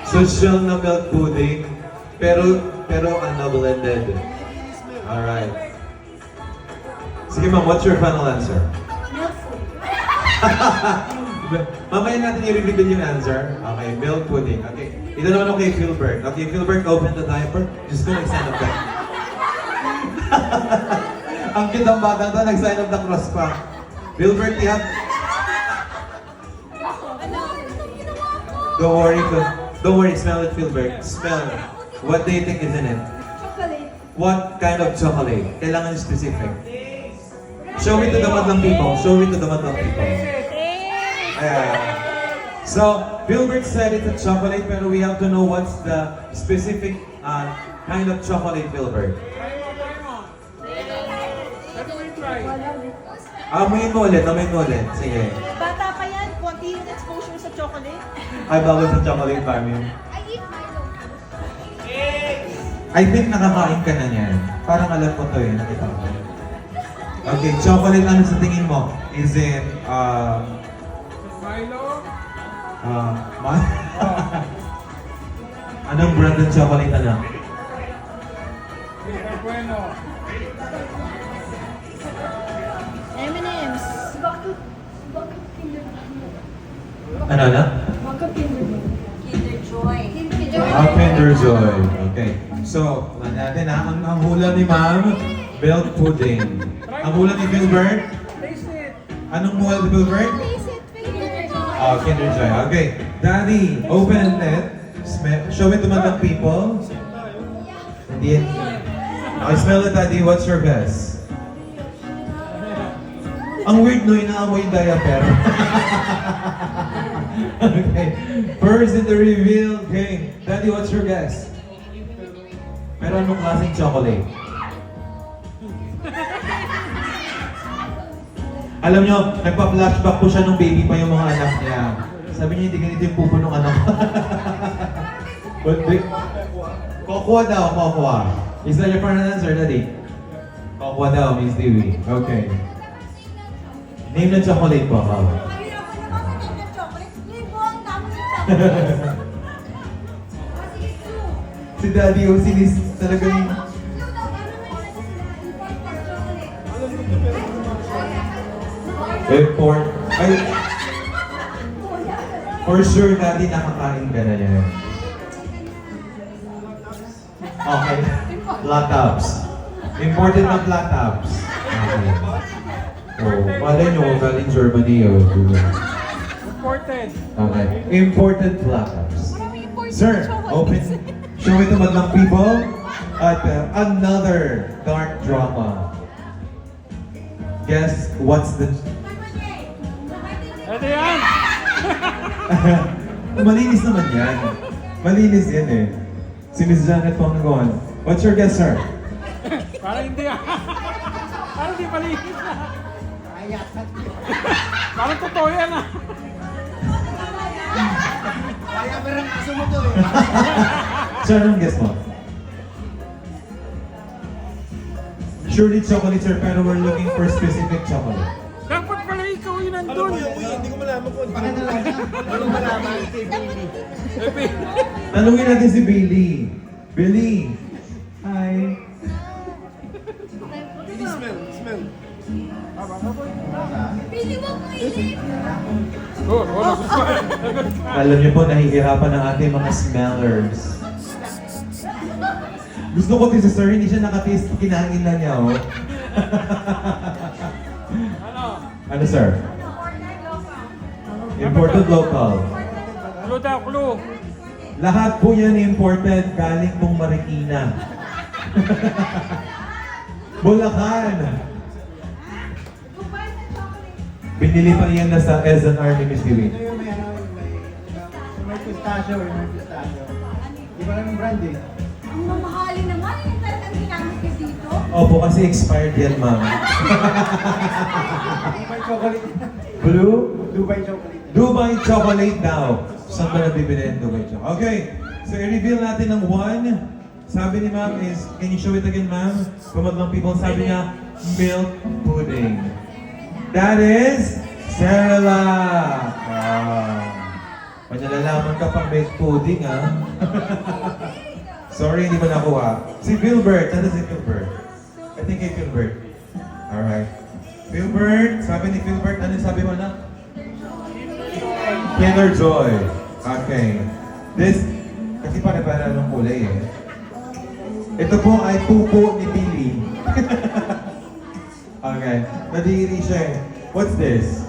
Social na milk pudding, pero blended. Alright. Sige ma'am, what's your final answer? Milk food. Mamaya natin i-reveal yung answer. Okay, milk pudding. Okay, ito naman kay Philbert. Okay, Philbert, open the diaper. Just go nag-sign up ka. Ang cute ang bata to, nag-sign up the cross pa. Philbert, you have... Don't worry, smell it, Philbert. Smell it. What do you think is in it? Chocolate. What kind of chocolate? Kailangan specific. Show it to the madlang people. Show it to the madlang people. Ayan. So, Philbert said it's a chocolate, pero we have to know what's the specific kind of chocolate, Philbert. Amuin mo ulit. Sige. Bata pa yan, konti yung exposure sa chocolate. Ay, bawal sa chocolate, Mami. I eat Milo. I think nakakain ka na niyan. Parang alam ko to eh, nakita ko. Okay, chocolate, ano sa tingin mo? Is it, Milo? Anong brand ng chocolate, ano? Kinder Bueno. M&M's. Bakit Kinder? Ano na? Bakit Kinder? Kinder Joy. Kinder Joy. Okay. So, wala natin ha. Ang hula ni Ma'am, milk pudding. Ang hula ni Philbert? Taste it. Anong hula ni Philbert? Oh, Kinder Joy. Okay. Daddy, open it. Show it to madlang people. Hindi. Okay, smell it, Daddy. What's your guess? Ang weird no, inaamoy yung diaper. Okay. First in the reveal game. Daddy, what's your guess? Pero anong klaseng chocolate? Alam nyo, nagpa-flashback po siya nung baby pa yung mga anak niya. Sabi niya, hindi ganito yung pupo ng anak ko. But Kokwa daw, Kokwa. Is that your final answer, Daddy? Kokwa daw, Miss Dewey. Okay. Name ng chocolate po, Mama. Si Daddy o sinis talaga yung... Import. Ay, for sure, Daddy, nakakain ka na yan. Okay. Flat tops. Imported na flat tops. Okay. Oh, malay nyo, galing Germany o. Important. Okay. Imported flat tops. Sir, open. Show it to Madlang people. At another dark drama. Guess what's the... Ano yan? Malinis naman yan. Malinis yan eh. Si Miss Janet Panggon. What's your guess, sir? Parang hindi ah. Parang hindi malinis na. Parang totoo yan ah. Sir, anong guess mo? Surely chocolate, sir, pero we're looking for specific chocolate. Dapat pala ikaw yun nandun. Hindi ko malaman kung ano malaman kay Baby. Tanungin natin si Billy. Billy. Hi. Smell. Pili mo ko ilip. Oh, wala ko pa. Alam niyo po, nahihirapan ang ating mga smellers. Gusto ko din si Sir, hindi siya nakataste, kinain na niya, oh. Ano? Ano, sir? Imported local. Clue daw, clue. Lahat po yan imported, galing pong Marikina. Bulacan. Binili pa yan na sa SNR ni Miss Dewey. May pistachio. Di ba lang yung brand eh? Ang mamahalin naman, yung talagang ginamit ka dito. Opo, kasi expired yan, ma'am. Dubai chocolate. Blue? Dubai chocolate. Dubai chocolate daw. Saan ba nabibili ang Dubai chocolate? Okay, so i-reveal natin ng one. Sabi ni ma'am is, can you show it again, ma'am? Kumadlang people, sabi niya, milk pudding. That is Cerelac. Pag nalalaman ka pang milk pudding, ah. Sorry, hindi mo nakuha. Si Philbert. Ano si Philbert? I think kay Philbert. Alright. Philbert. Sabi ni Philbert, ano sabi mo na? Kinder Joy. Okay. This, kasi para ng kulay eh. Ito po ay pupo ni Billy. Okay. Nadiri siya eh. What's this?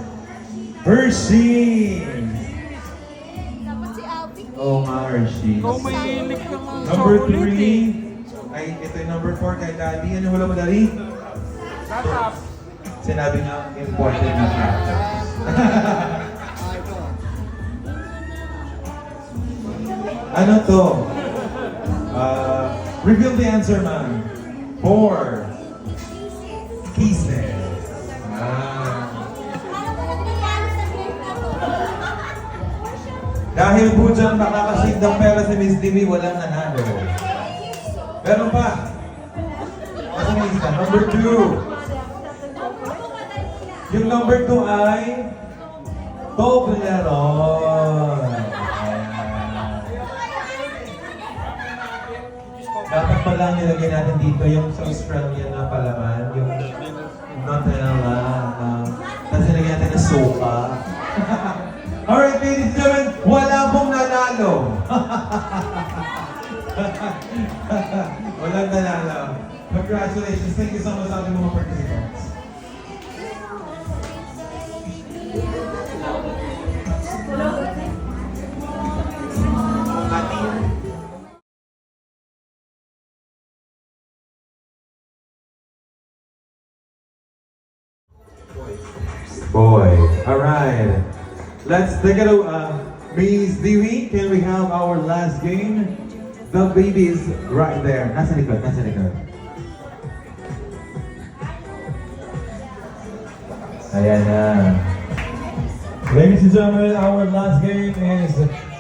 Hershey! Dapat si Alvin. Oh nga, Hershey. Ikaw may hilig ka ng Number chocolate eh. 3. Ay, ito yung number 4 kay Daddy. Ano hula mo, Daddy? Tatap. Sinabi niya, important na factor. Ano to? Reveal the answer, ma'am. 4 kisses. Dahil po dyan nakakasave ng pera si Miss Dewey, walang nanalo. Meron pa. Ano yung isa? Number 2. Yung number 2 ay Toblerone. Dapat pala nilagay natin dito yung sa Australian na palaman, yung Nutella. Tapos nilagay natin ng sopa. Alright, ladies and gentlemen, wala pong nanalo. Walang nanalo. Congratulations. Thank you so much sa ating mga participants. Boy. Alright. Let's take it over. Miss Dewey, can we have our last game? The baby is right there. Nasa likod, nasa likod. Ayan na. Ladies and gentlemen, our last game is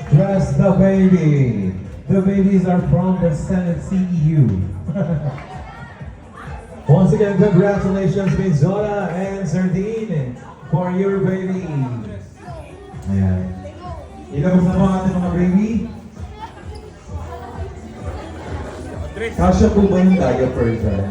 Dress the Baby. The babies are from the Senate CEU. Once again, congratulations Miss Zora and Sardine for your baby. Ayan. Ilabas na po ang ating mga baby. Kasya po ba yung diaper dyan?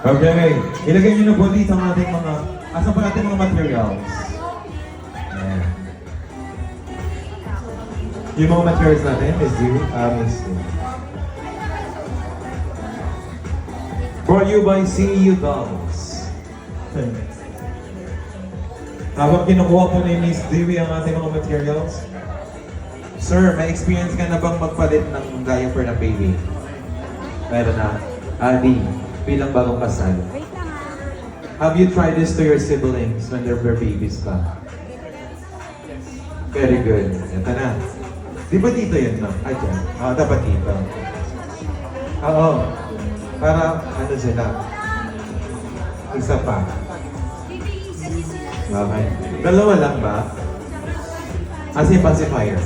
Okay, ilagay niyo na po dito ang ating mga, asan pa ating mga materials? Ayan. Yung mga materials natin, Miss Dewey, Miss Dewey. Brought you by CEU Dolls. Habang kinukuha po ni Miss Dewey ang ating mga materials, Sir, may experience ka na bang magpalit ng diaper ng baby? Meron na. Adi, bilang bagong kasal. Have you tried this to your siblings when they were babies pa? Very good. Ito na. Di ba dito yun, no? Ay, dyan. Dapat dito. Oo. Para, ano sila? Isa pa. Okay. Dalawa lang ba? Kasi pacifier.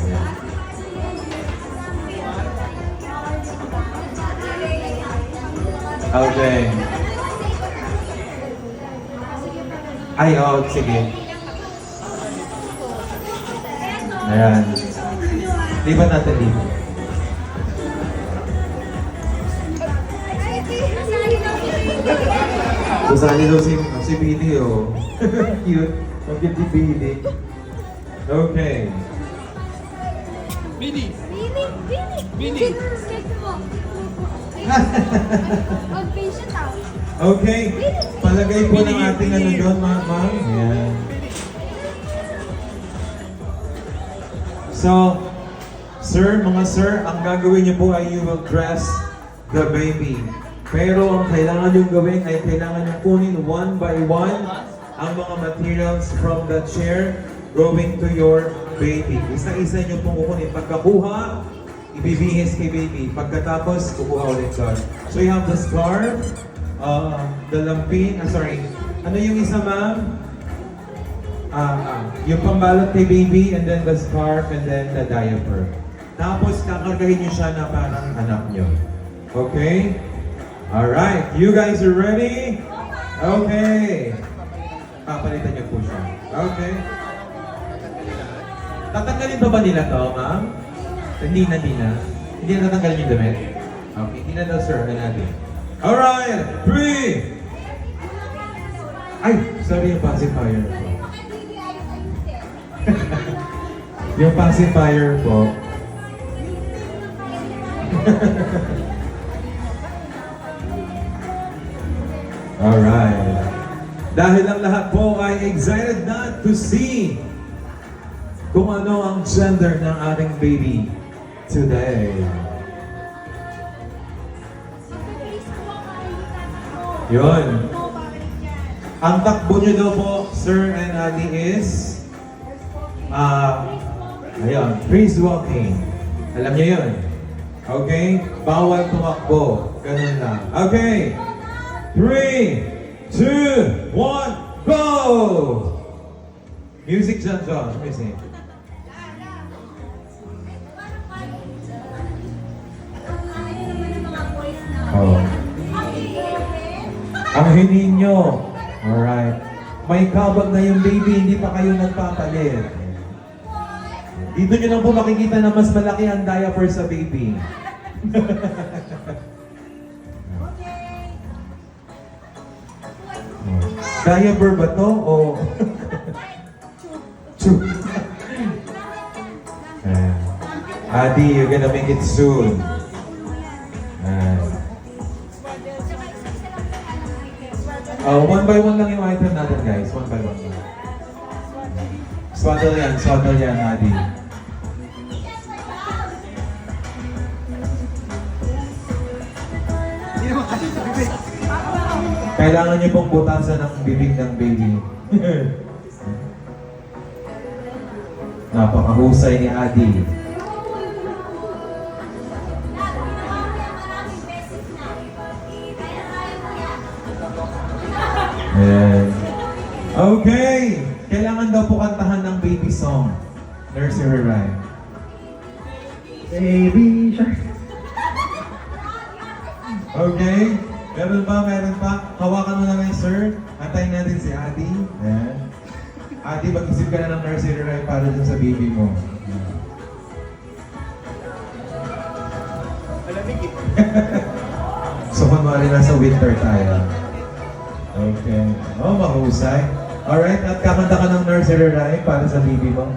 Okay. Ay, sige. Ayan. Liban natin dito. Susali daw si Billy, oh. Cute. Ang cute ni Billy. Okay. Bini! Bini! Check mo. Outpatient out. Okay. Palagay po ng ating ano doon, ma'am. Ayan. So, mga sir, ang gagawin niyo po ay you will dress the baby. Pero ang kailangan nyo gawin ay kailangan nyo kunin one by one ang mga materials from the chair going to your baby. Isa-isa nyo pong kukunin. Pagkakuha, ibibihis kay baby. Pagkatapos, kukuha ulit doon. So you have the scarf, the lampin, ano yung isa ma'am? Yung pambalot kay baby, and then the scarf, and then the diaper. Tapos kakargahin nyo siya na parang anak nyo. Okay? Alright, you guys are ready? Okay. Papalitan niyo po siya. Okay. Tatanggalin ba nila to, ma'am? Hindi na. Hindi na tatanggalin yung damit? Okay, hindi na daw, sir. Natin. Alright, 3! Ay, sorry yung pacifier po. Yung pacifier po. Alright. Dahil ang lahat po ay excited na to see kung ano ang gender ng ating baby today. Yun. Ang takbo nyo daw po, Sir and Adi, is ayun, freeze walking. Alam niyo yun? Okay? Bawal tumakbo. Ganun lang. Okay. 3, 2, 1, go! Music dyan, John. Music. Oh. Ang hinin nyo. Alright. May kabag na yung baby, hindi pa kayo nagpapalit. Dito nyo lang po makikita na mas malaki ang diaper sa baby. Diaper ba to? O... Chew. Adi, you're gonna make it soon. One by one lang yung item natin, guys. One by one lang. Swaddle yan, Adi. Kailangan niyo pong butasan ng bibig ng baby. Napakahusay ni Adi. Okay. Kailangan daw po kantahan ng baby song. Nursery rhyme. Baby shark. Okay. Meron pa, meron pa. Hawakan mo na lang, sir. Antayin natin si Adi. Ayan. Adi, mag-isip ka na ng nursery rhyme para dun sa baby mo. So, kunwari nasa winter tayo. Okay. Oh, mahusay. Alright, at kakanta ka ng nursery rhyme para sa baby mo.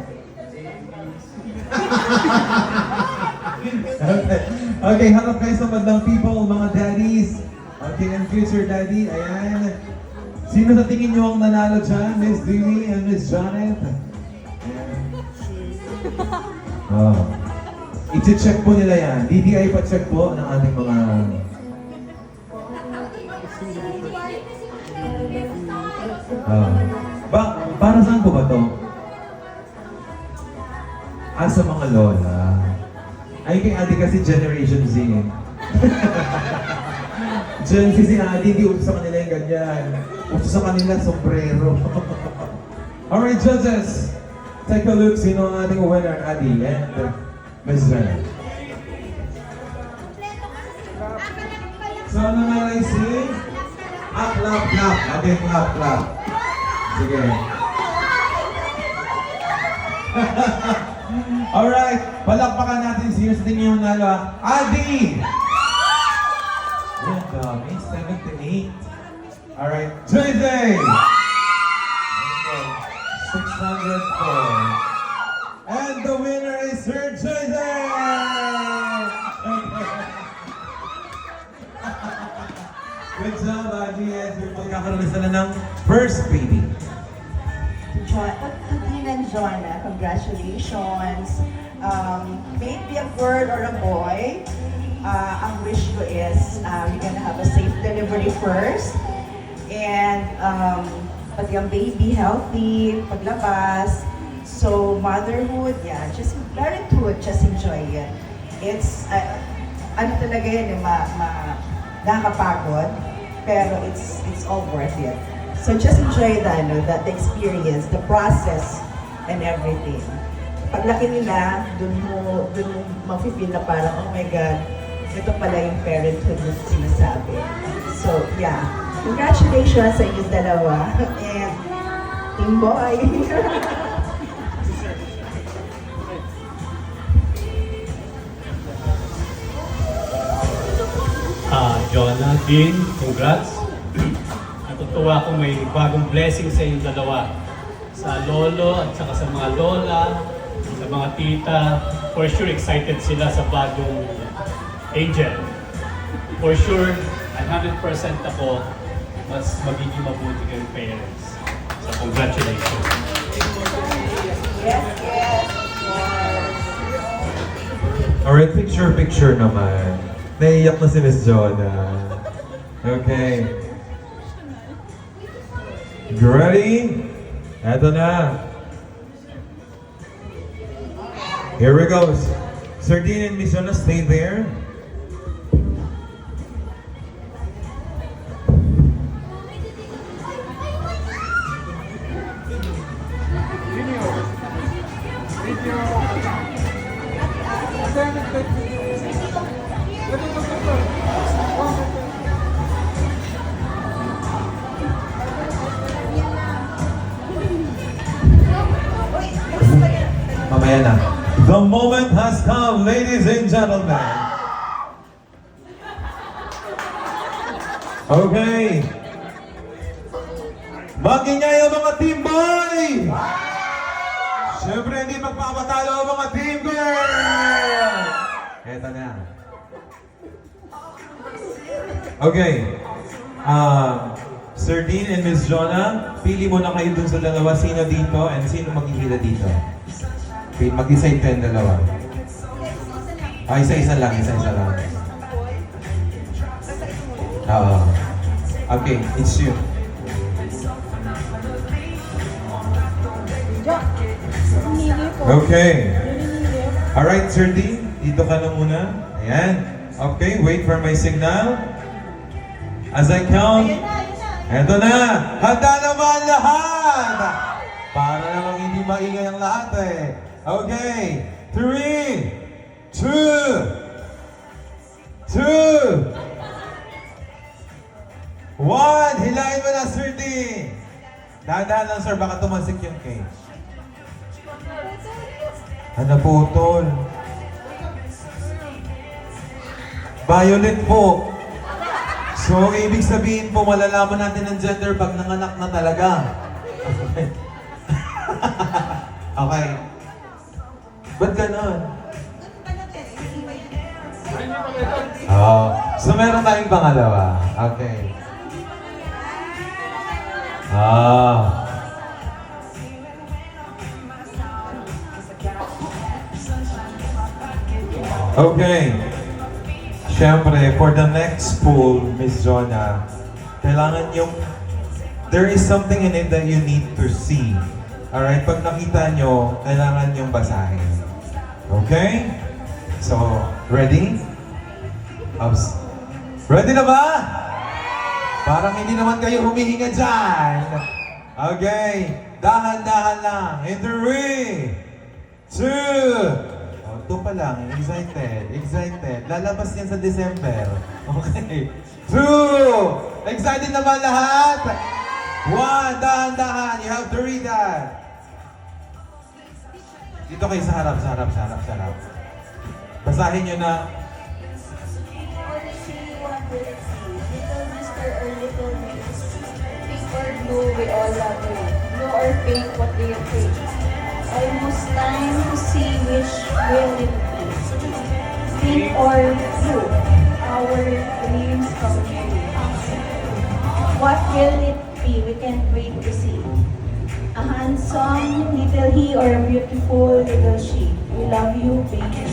Okay. Okay, harap kayo sa bandang people, mga daddies. Okay, and future daddy, ayan. Sino sa tingin nyo ang nanalo dyan? Miss Dewey and Miss Janet? Ayan. Oh. I-check po nila yan. DDI pa check po ng ating mga... para saan po ba to? Sa mga lola. Ay, kay Adi kasi Generation Z. Gen Z si Adi, di uso sa kanila yung ganyan. Uso sa kanila, sombrero. Alright, judges. Take a look, sino ang ating winner, Adi and Ms. Janet. So, ano nga I sing? Clap, clap. Okay, clap, clap. Sige. Alright, palakpakan natin sino sa tingin yung nalo. Adi! Yan dami, 78. Alright, JJ! 604. And the winner is Sir JJ! Good job, Adi. Yes, you're magkakaroon na ng first baby. Dean and Jonah, congratulations. May it be a girl or a boy, ang wish ko is you're gonna have a safe delivery first. And pati ang baby healthy, paglabas. So motherhood, yeah, just parenthood, just enjoy it. It's, ano talaga yun, nakakapagod, pero it's all worth it. So just enjoy the experience, the process, and everything. Paglaki nila, dun mo mafe-feel na parang, oh my God, ito pala yung parenthood na sinasabi. So yeah, congratulations sa inyong dalawa. And Team Boy! Jonah, Dean, congrats. Natutuwa akong may bagong blessing sa inyong dalawa. Sa lolo at saka sa mga lola, sa mga tita. For sure, excited sila sa bagong angel. For sure, 100% ako, mas magiging mabuti kayong parents. So, congratulations. Yes, yes, of course. Alright, picture naman. Naiiyak na si Miss Jonah. Okay. You ready? Eto na. Here we go. Sir Dean and Miss Jonah, stay there. Mamaya na. The moment has come, ladies and gentlemen. Okay. Mag-ingay ang mga team boy! Siyempre, hindi magpapatalo ang mga team girl! Eto na. Okay. Sir Dean and Miss Jonah, pili muna kayo dun sa dalawa. Sino dito and sino maghihila dito? Okay, mag-decide kayo dalawa. Isa-isa lang, isa-isa lang. Oo. Okay, it's you. Okay. Alright, Sir D, dito ka na muna. Ayan. Okay, wait for my signal. As I count. Eto na! Handa naman lahat! Para namang hindi maingay ang lahat eh. Okay. 3, 2, 1. Hilahin mo na, Sir D. Dahan-dahan lang, sir. Baka tumasik yung cage. Ano putol? Violet po. So, ibig sabihin po, malalaman natin ang gender pag nanganak na talaga. Okay. Okay. Ba't ganon? So meron tayong pangalawa. Okay. Okay. Siyempre, for the next pool, Miss Jonah, kailangan yung there is something in it that you need to see. Alright? Pag nakita nyo, kailangan yung basahin. Okay? So, ready? Ups. Ready na ba? Parang hindi naman kayo humihinga dyan. Okay. Dahan-dahan lang. In 3, 2, ito pa lang. Excited. Lalabas yan sa December. Okay. 2, excited na ba lahat? 1, dahan-dahan. You have to read that. Dito kayo sa harap. Basahin nyo na. Little Mr. or Little Miss, fake or blue, we all love you. Blue or fake, what do you think? Almost time to see which will it be. Pink or blue, our dreams come true. What will it be? We can't wait to see. A handsome little he or a beautiful little she. We love you, baby.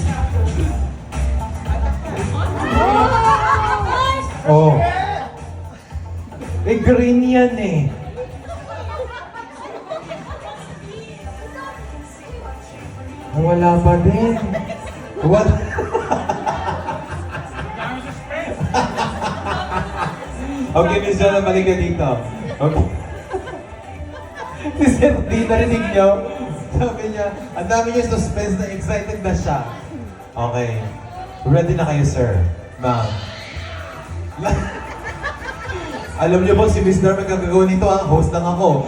Oh. Green yan eh. Wala pa din. Wala. Okay, Miss Jonah, balik ka dito. Okay. Si Sir D, narinig nyo? Sabi niya, ang dami niya suspense na excited na siya. Okay. Ready na kayo, sir? Ma'am. Alam niyo ba, si Miss Dar magkagagawa nito, ang host lang ako.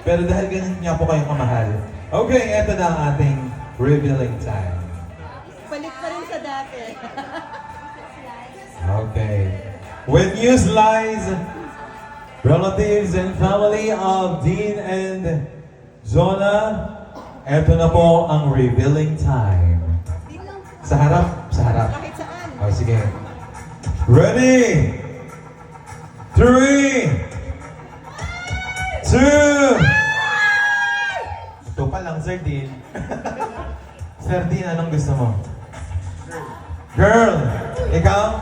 Pero dahil ganun niya po kayong kamahal. Okay, eto na ang ating revealing time. Balik pa rin sa dati. Okay. With news lies, relatives and family of Dean and Jonah, eto na po ang revealing time. Sa harap. Kahit saan. Oh, sige. Ready? 3, 2. Ito pa lang, Sir Dean. Sir Dean, anong gusto mo? Girl. Ikaw?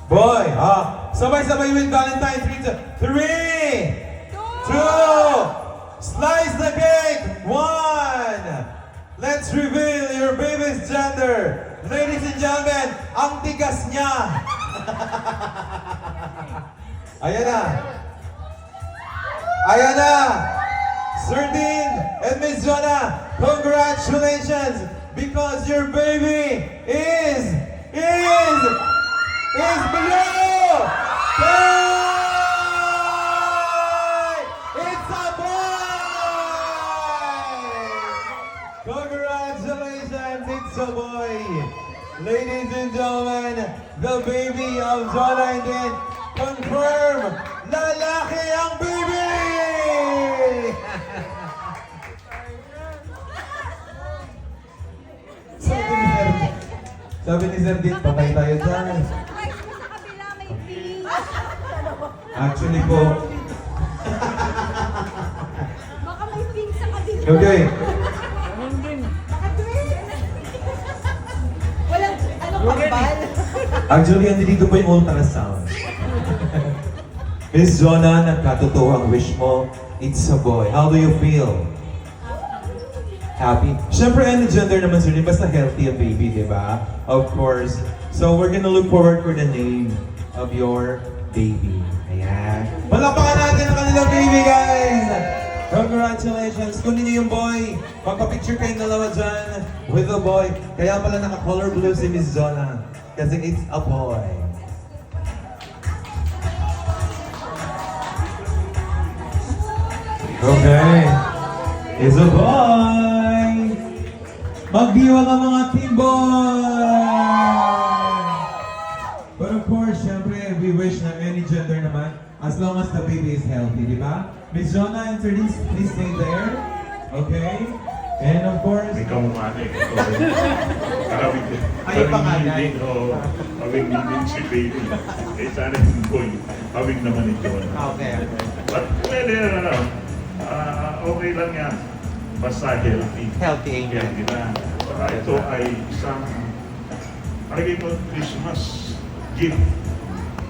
Boy. Sabay-sabay with Valentine. 3, 2. Slice the cake. 1. Let's reveal your baby's gender. Ladies and gentlemen, ang tigas niya. Ayan na. Sir Dean and Miss Jonah, congratulations because your baby is blue. It's a boy. Congratulations, it's a boy. Ladies and gentlemen, the baby of Jonah and Dean, confirm, lalaki ang baby! Sabi ni Sir Dean, patay tayo dyan. Ay, sa kabila may pink. Actually po, Baka may pink sa kabila. okay. Walang, kambal. Actually, andito po yung ultrasound. Miss Jonah, nagkatotoo ang wish mo. It's a boy. How do you feel? Happy? Siyempre, any gender naman sir, basta healthy ang baby, di ba? Of course. So, we're gonna look forward for the name of your baby. Ayan. Palakpakan natin ang kanilang baby, guys! Congratulations! Kunin niyo yung boy. Magpa-picture kayong dalawa dyan with the boy. Kaya pala naka-color blue si Miss Zona. Kasi it's a boy. Okay. It's a boy! Magdiwang ang mga team boy! But of course, syempre, we wish na any gender naman, as long as the baby is healthy, di ba? Miss Jonah and Therese, please stay there. Okay? And of course, Ikaw muna eh. Ay, panganay. Awing din si baby. Eh, sana yung boy. Awing naman ito. Okay. But pwede na okay lang yan. Basta healthy. Healthy, amen. Healthy na. Baka ito ay isang parang ito Christmas gift.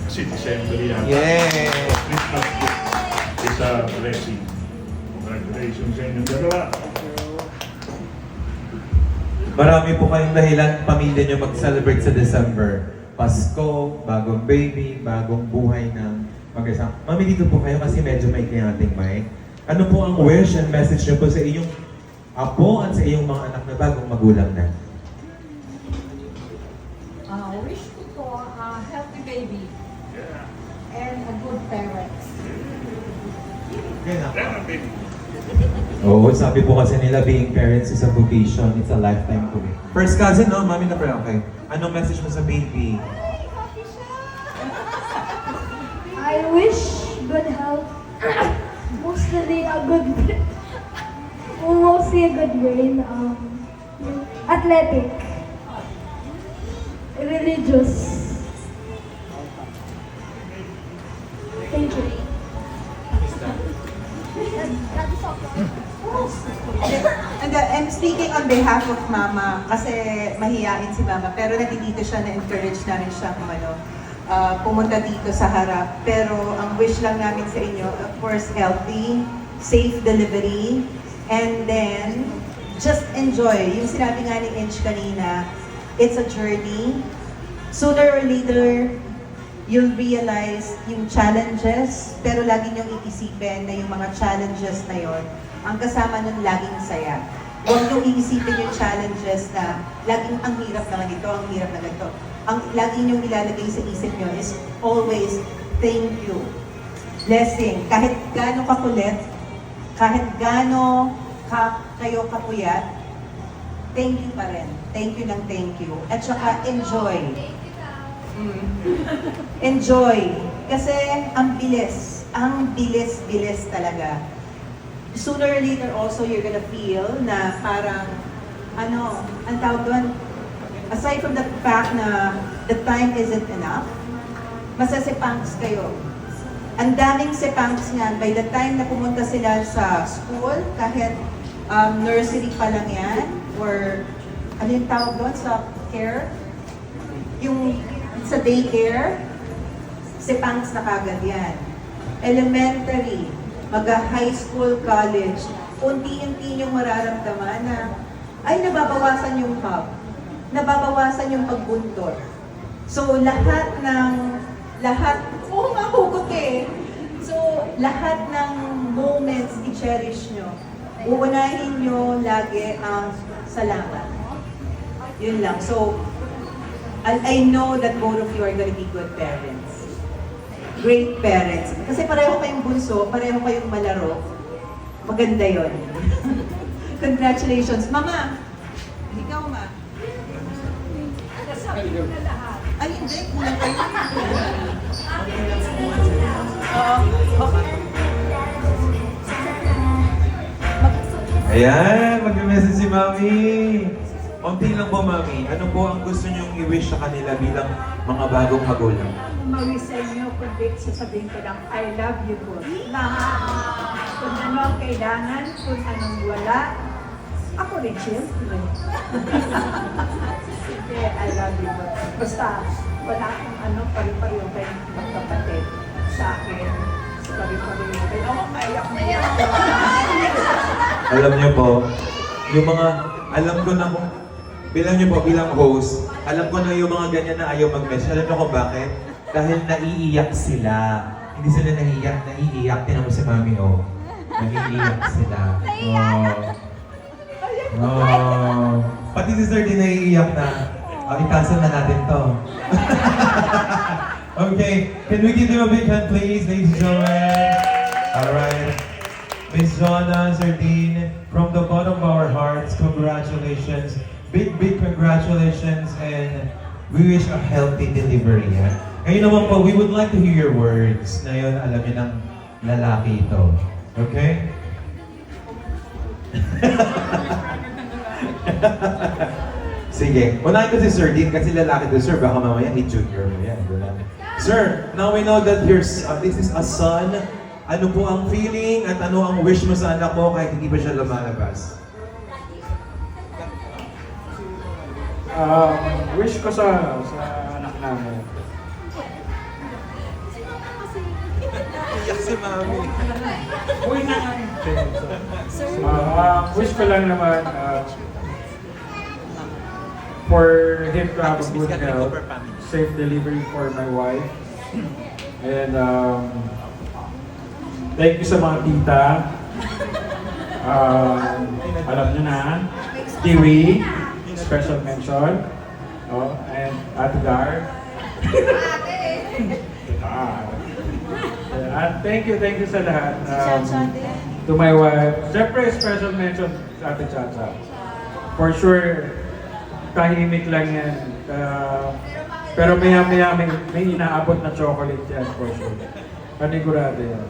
Kasi December yan. Yay! Christmas gift is a blessing. Congratulations sa inyong dalawa. Marami po kayong dahilan pamilya nyo mag-celebrate sa December. Pasko, bagong baby, bagong buhay ng mag-isang. Mami, dito po kayo kasi medyo may ating mic. Ano po ang wish and message nyo po sa iyong apo at sa iyong mga anak na bagong magulang na? Wish ko po a healthy baby Yeah. and a good parents. Ganun. Yeah, baby. Oo, sabi po kasi nila being parents is a vocation, it's a lifetime commitment. First cousin, no? Mami na pala, okay. Anong message mo sa baby? I wish good health. Mostly a good brain. Athletic. Religious. Thank you. And I'm speaking on behalf of Mama kasi mahihain si Mama pero nandito siya na-encourage namin siya pumunta dito sa harap. Pero ang wish lang namin sa inyo, of course, healthy, safe delivery, and then just enjoy. Yung sinabi nga ni Inch kanina, it's a journey. Sooner or later, you'll realize yung challenges, pero lagi niyong iisipin na yung mga challenges na yon, ang kasama nun laging saya. Huwag niyong iisipin yung challenges na laging ang hirap naman ito, ang hirap naman ito. Ang lagi niyong ilalagay sa isip niyo is always thank you. Blessing. Kahit gaano kakulit, kahit gaano kayo kapuyat, thank you pa rin. Thank you ng thank you. At saka enjoy. Enjoy. Kasi ang bilis talaga. Sooner or later also, you're gonna feel na parang, ang tawag doon, aside from the fact na the time isn't enough, masasipangs kayo. Ang daming sipangs nga, by the time na pumunta sila sa school, kahit nursery pa lang yan, or ano yung tawag doon sa care? Yung sa daycare, sipangs na kagad yan. Elementary, high school, college, unti-unti yung mararamdaman na ay nababawasan yung hub, nababawasan yung pagbuntot. So lahat, hugot eh. So lahat ng moments i-cherish nyo. Uunahin nyo lagi ang salamat. Yun lang. So, I know that both of you are gonna be good parents. Great parents. Kasi pareho kayong bunso, pareho kayong malaro. Maganda yon. Congratulations. Mama, ikaw ma. Nasabi ko na lahat. Ay, hindi. Kulang kayo. Ayan, mag-message si Mami. Unti lang po, Mami. Ano po ang gusto niyong i-wish sa kanila bilang mga bagong magulang? Mawis sa inyo, kundi sasabihin ko lang, I love you po. Lahat. Kung ano ang kailangan, kung anong wala, ako rin siyempre. Sige, I love you po. Basta, wala akong pari-pariyo kayo magkapatid sa akin. Pari-pariyo kayo. Ako, ayak na yan. Alam niyo po, yung mga, alam ko na kung, bilang niyo po, bilang host, alam ko na yung mga ganyan na ayaw mag-message. Alam niyo kung bakit? Dahil naiiyak sila. Hindi sila naiiyak. Tinan mo si Mami, oh. Naiiyak sila. Oh. Pati si Sir din naiiyak na. I-cancel na natin to. Okay, can we give them a big hand, please, ladies and gentlemen? Alright. Miss Jonna, Sir Dean, from the bottom of our hearts, congratulations. Big congratulations, and we wish a healthy delivery. Ngayon naman po, we would like to hear your words. Na yun, alam niyo ng lalaki ito. Okay? Sige, unahin ko si Sir Dean kasi lalaki to, sir. Baka mamaya i-junior mo yan. Sir, now we know that this is a son. Ano po ang feeling at ano ang wish mo sa anak mo kahit hindi ba siya lumalabas? Wish ko sa anak namin. Iyak si Mami. Uy na nga. Wish ko lang naman for him to have a good health, safe delivery for my wife, and thank you sa mga tita. Alam nyo na, Kiwi, special mention, and Ate Gar. Thank you sa lahat. To my wife, syempre special mention sa Ate Chacha. For sure, tahimik lang yan. Pero maya may inaabot na chocolate yan for sure. Panigurado yan.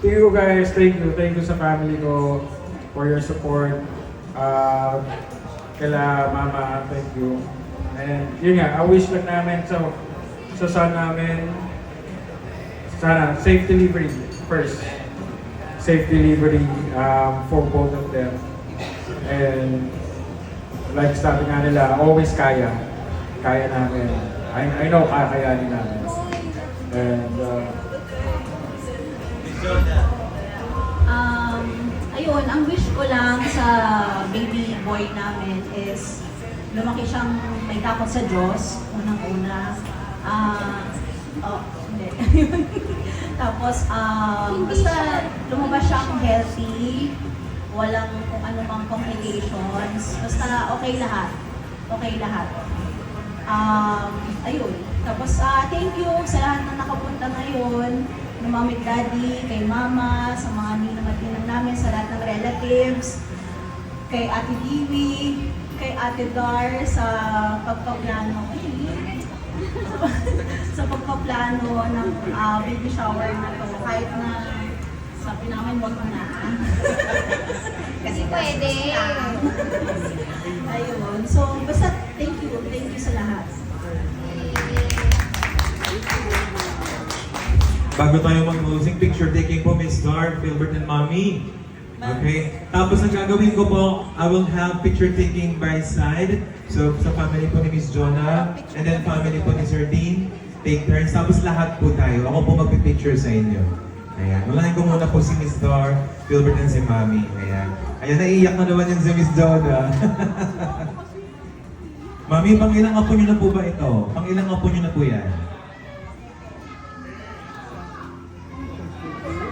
To you guys, thank you sa family ko for your support. Kala mama, thank you. And yun nga, I wish lang namin sa son namin, sana safe delivery first. Safe delivery for both of them. And like sabi nga nila, always kaya. Kaya namin. I know kakayanin namin. And ayun, ang wish ko lang sa baby boy namin is lumaki siyang may takot sa Diyos, unang-una. Hindi. Tapos, basta lumabas siyang healthy, walang kung ano mang complications, basta okay lahat. Okay lahat. Ayun. Tapos, thank you sa lahat na nakapunta ngayon. Ng Mami at Daddy, kay Mama, sa mga ninang namin, sa lahat ng relatives, kay Ate Diwi, kay Ate Dar sa pagpaplano. Sa pagpaplano ng baby shower na to, kahit na sabi namin wag na. Kasi pwede. Ayun. So, basta thank you sa lahat. Bago tayo mag-closing picture taking po, Miss Dar, Philbert, and Mommy. Okay? Tapos ang gagawin ko po, I will have picture taking by side. So, sa family po ni Miss Jonna, and then family po ni Sir Dean, take turns. Tapos lahat po tayo. Ako po magpipicture sa inyo. Ayan. Unahin ko muna po si Miss Dar, Philbert, and si Mommy. Ayan. Ayan, naiiyak na naman yan si Miss Jonna. Mami, pang ilang apo nyo na po ba ito? Pang ilang apo nyo na po yan?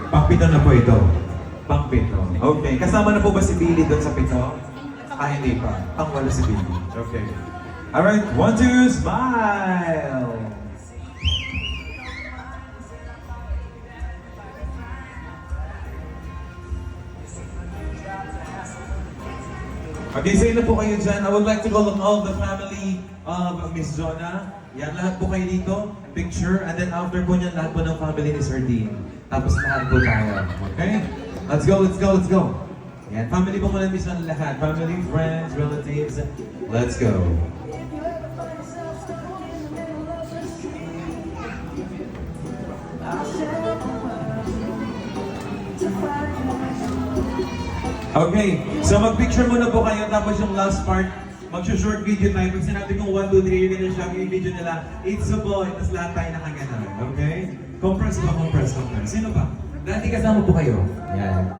Pang-pito na po ito. Pang-pito. Okay. Kasama na po ba si Billy doon sa pito? Hindi pa. Pang-walo si Billy. Okay. Alright. 1, 2, smile! Okay, say na po kayo dyan. I would like to call on all the family of Miss Jonna. Yan, lahat po kayo dito. Picture. And then after po niyan, lahat po ng family ni Sir Dean. Tapos lahat po tayo. Okay? Let's go, let's go, let's go. Yan, family po muna Miss Jonna lahat. Family, friends, relatives. Let's go. Okay, so mag-picture muna po kayo tapos yung last part, mag-short video tayo. Pag sinabi kong 1, 2, 3, you're gonna show yung video nila, it's a boy, tapos lahat tayo nakaganon. Okay? Compress ba? Compress. Sino ba? Dati kasama po kayo. Yan.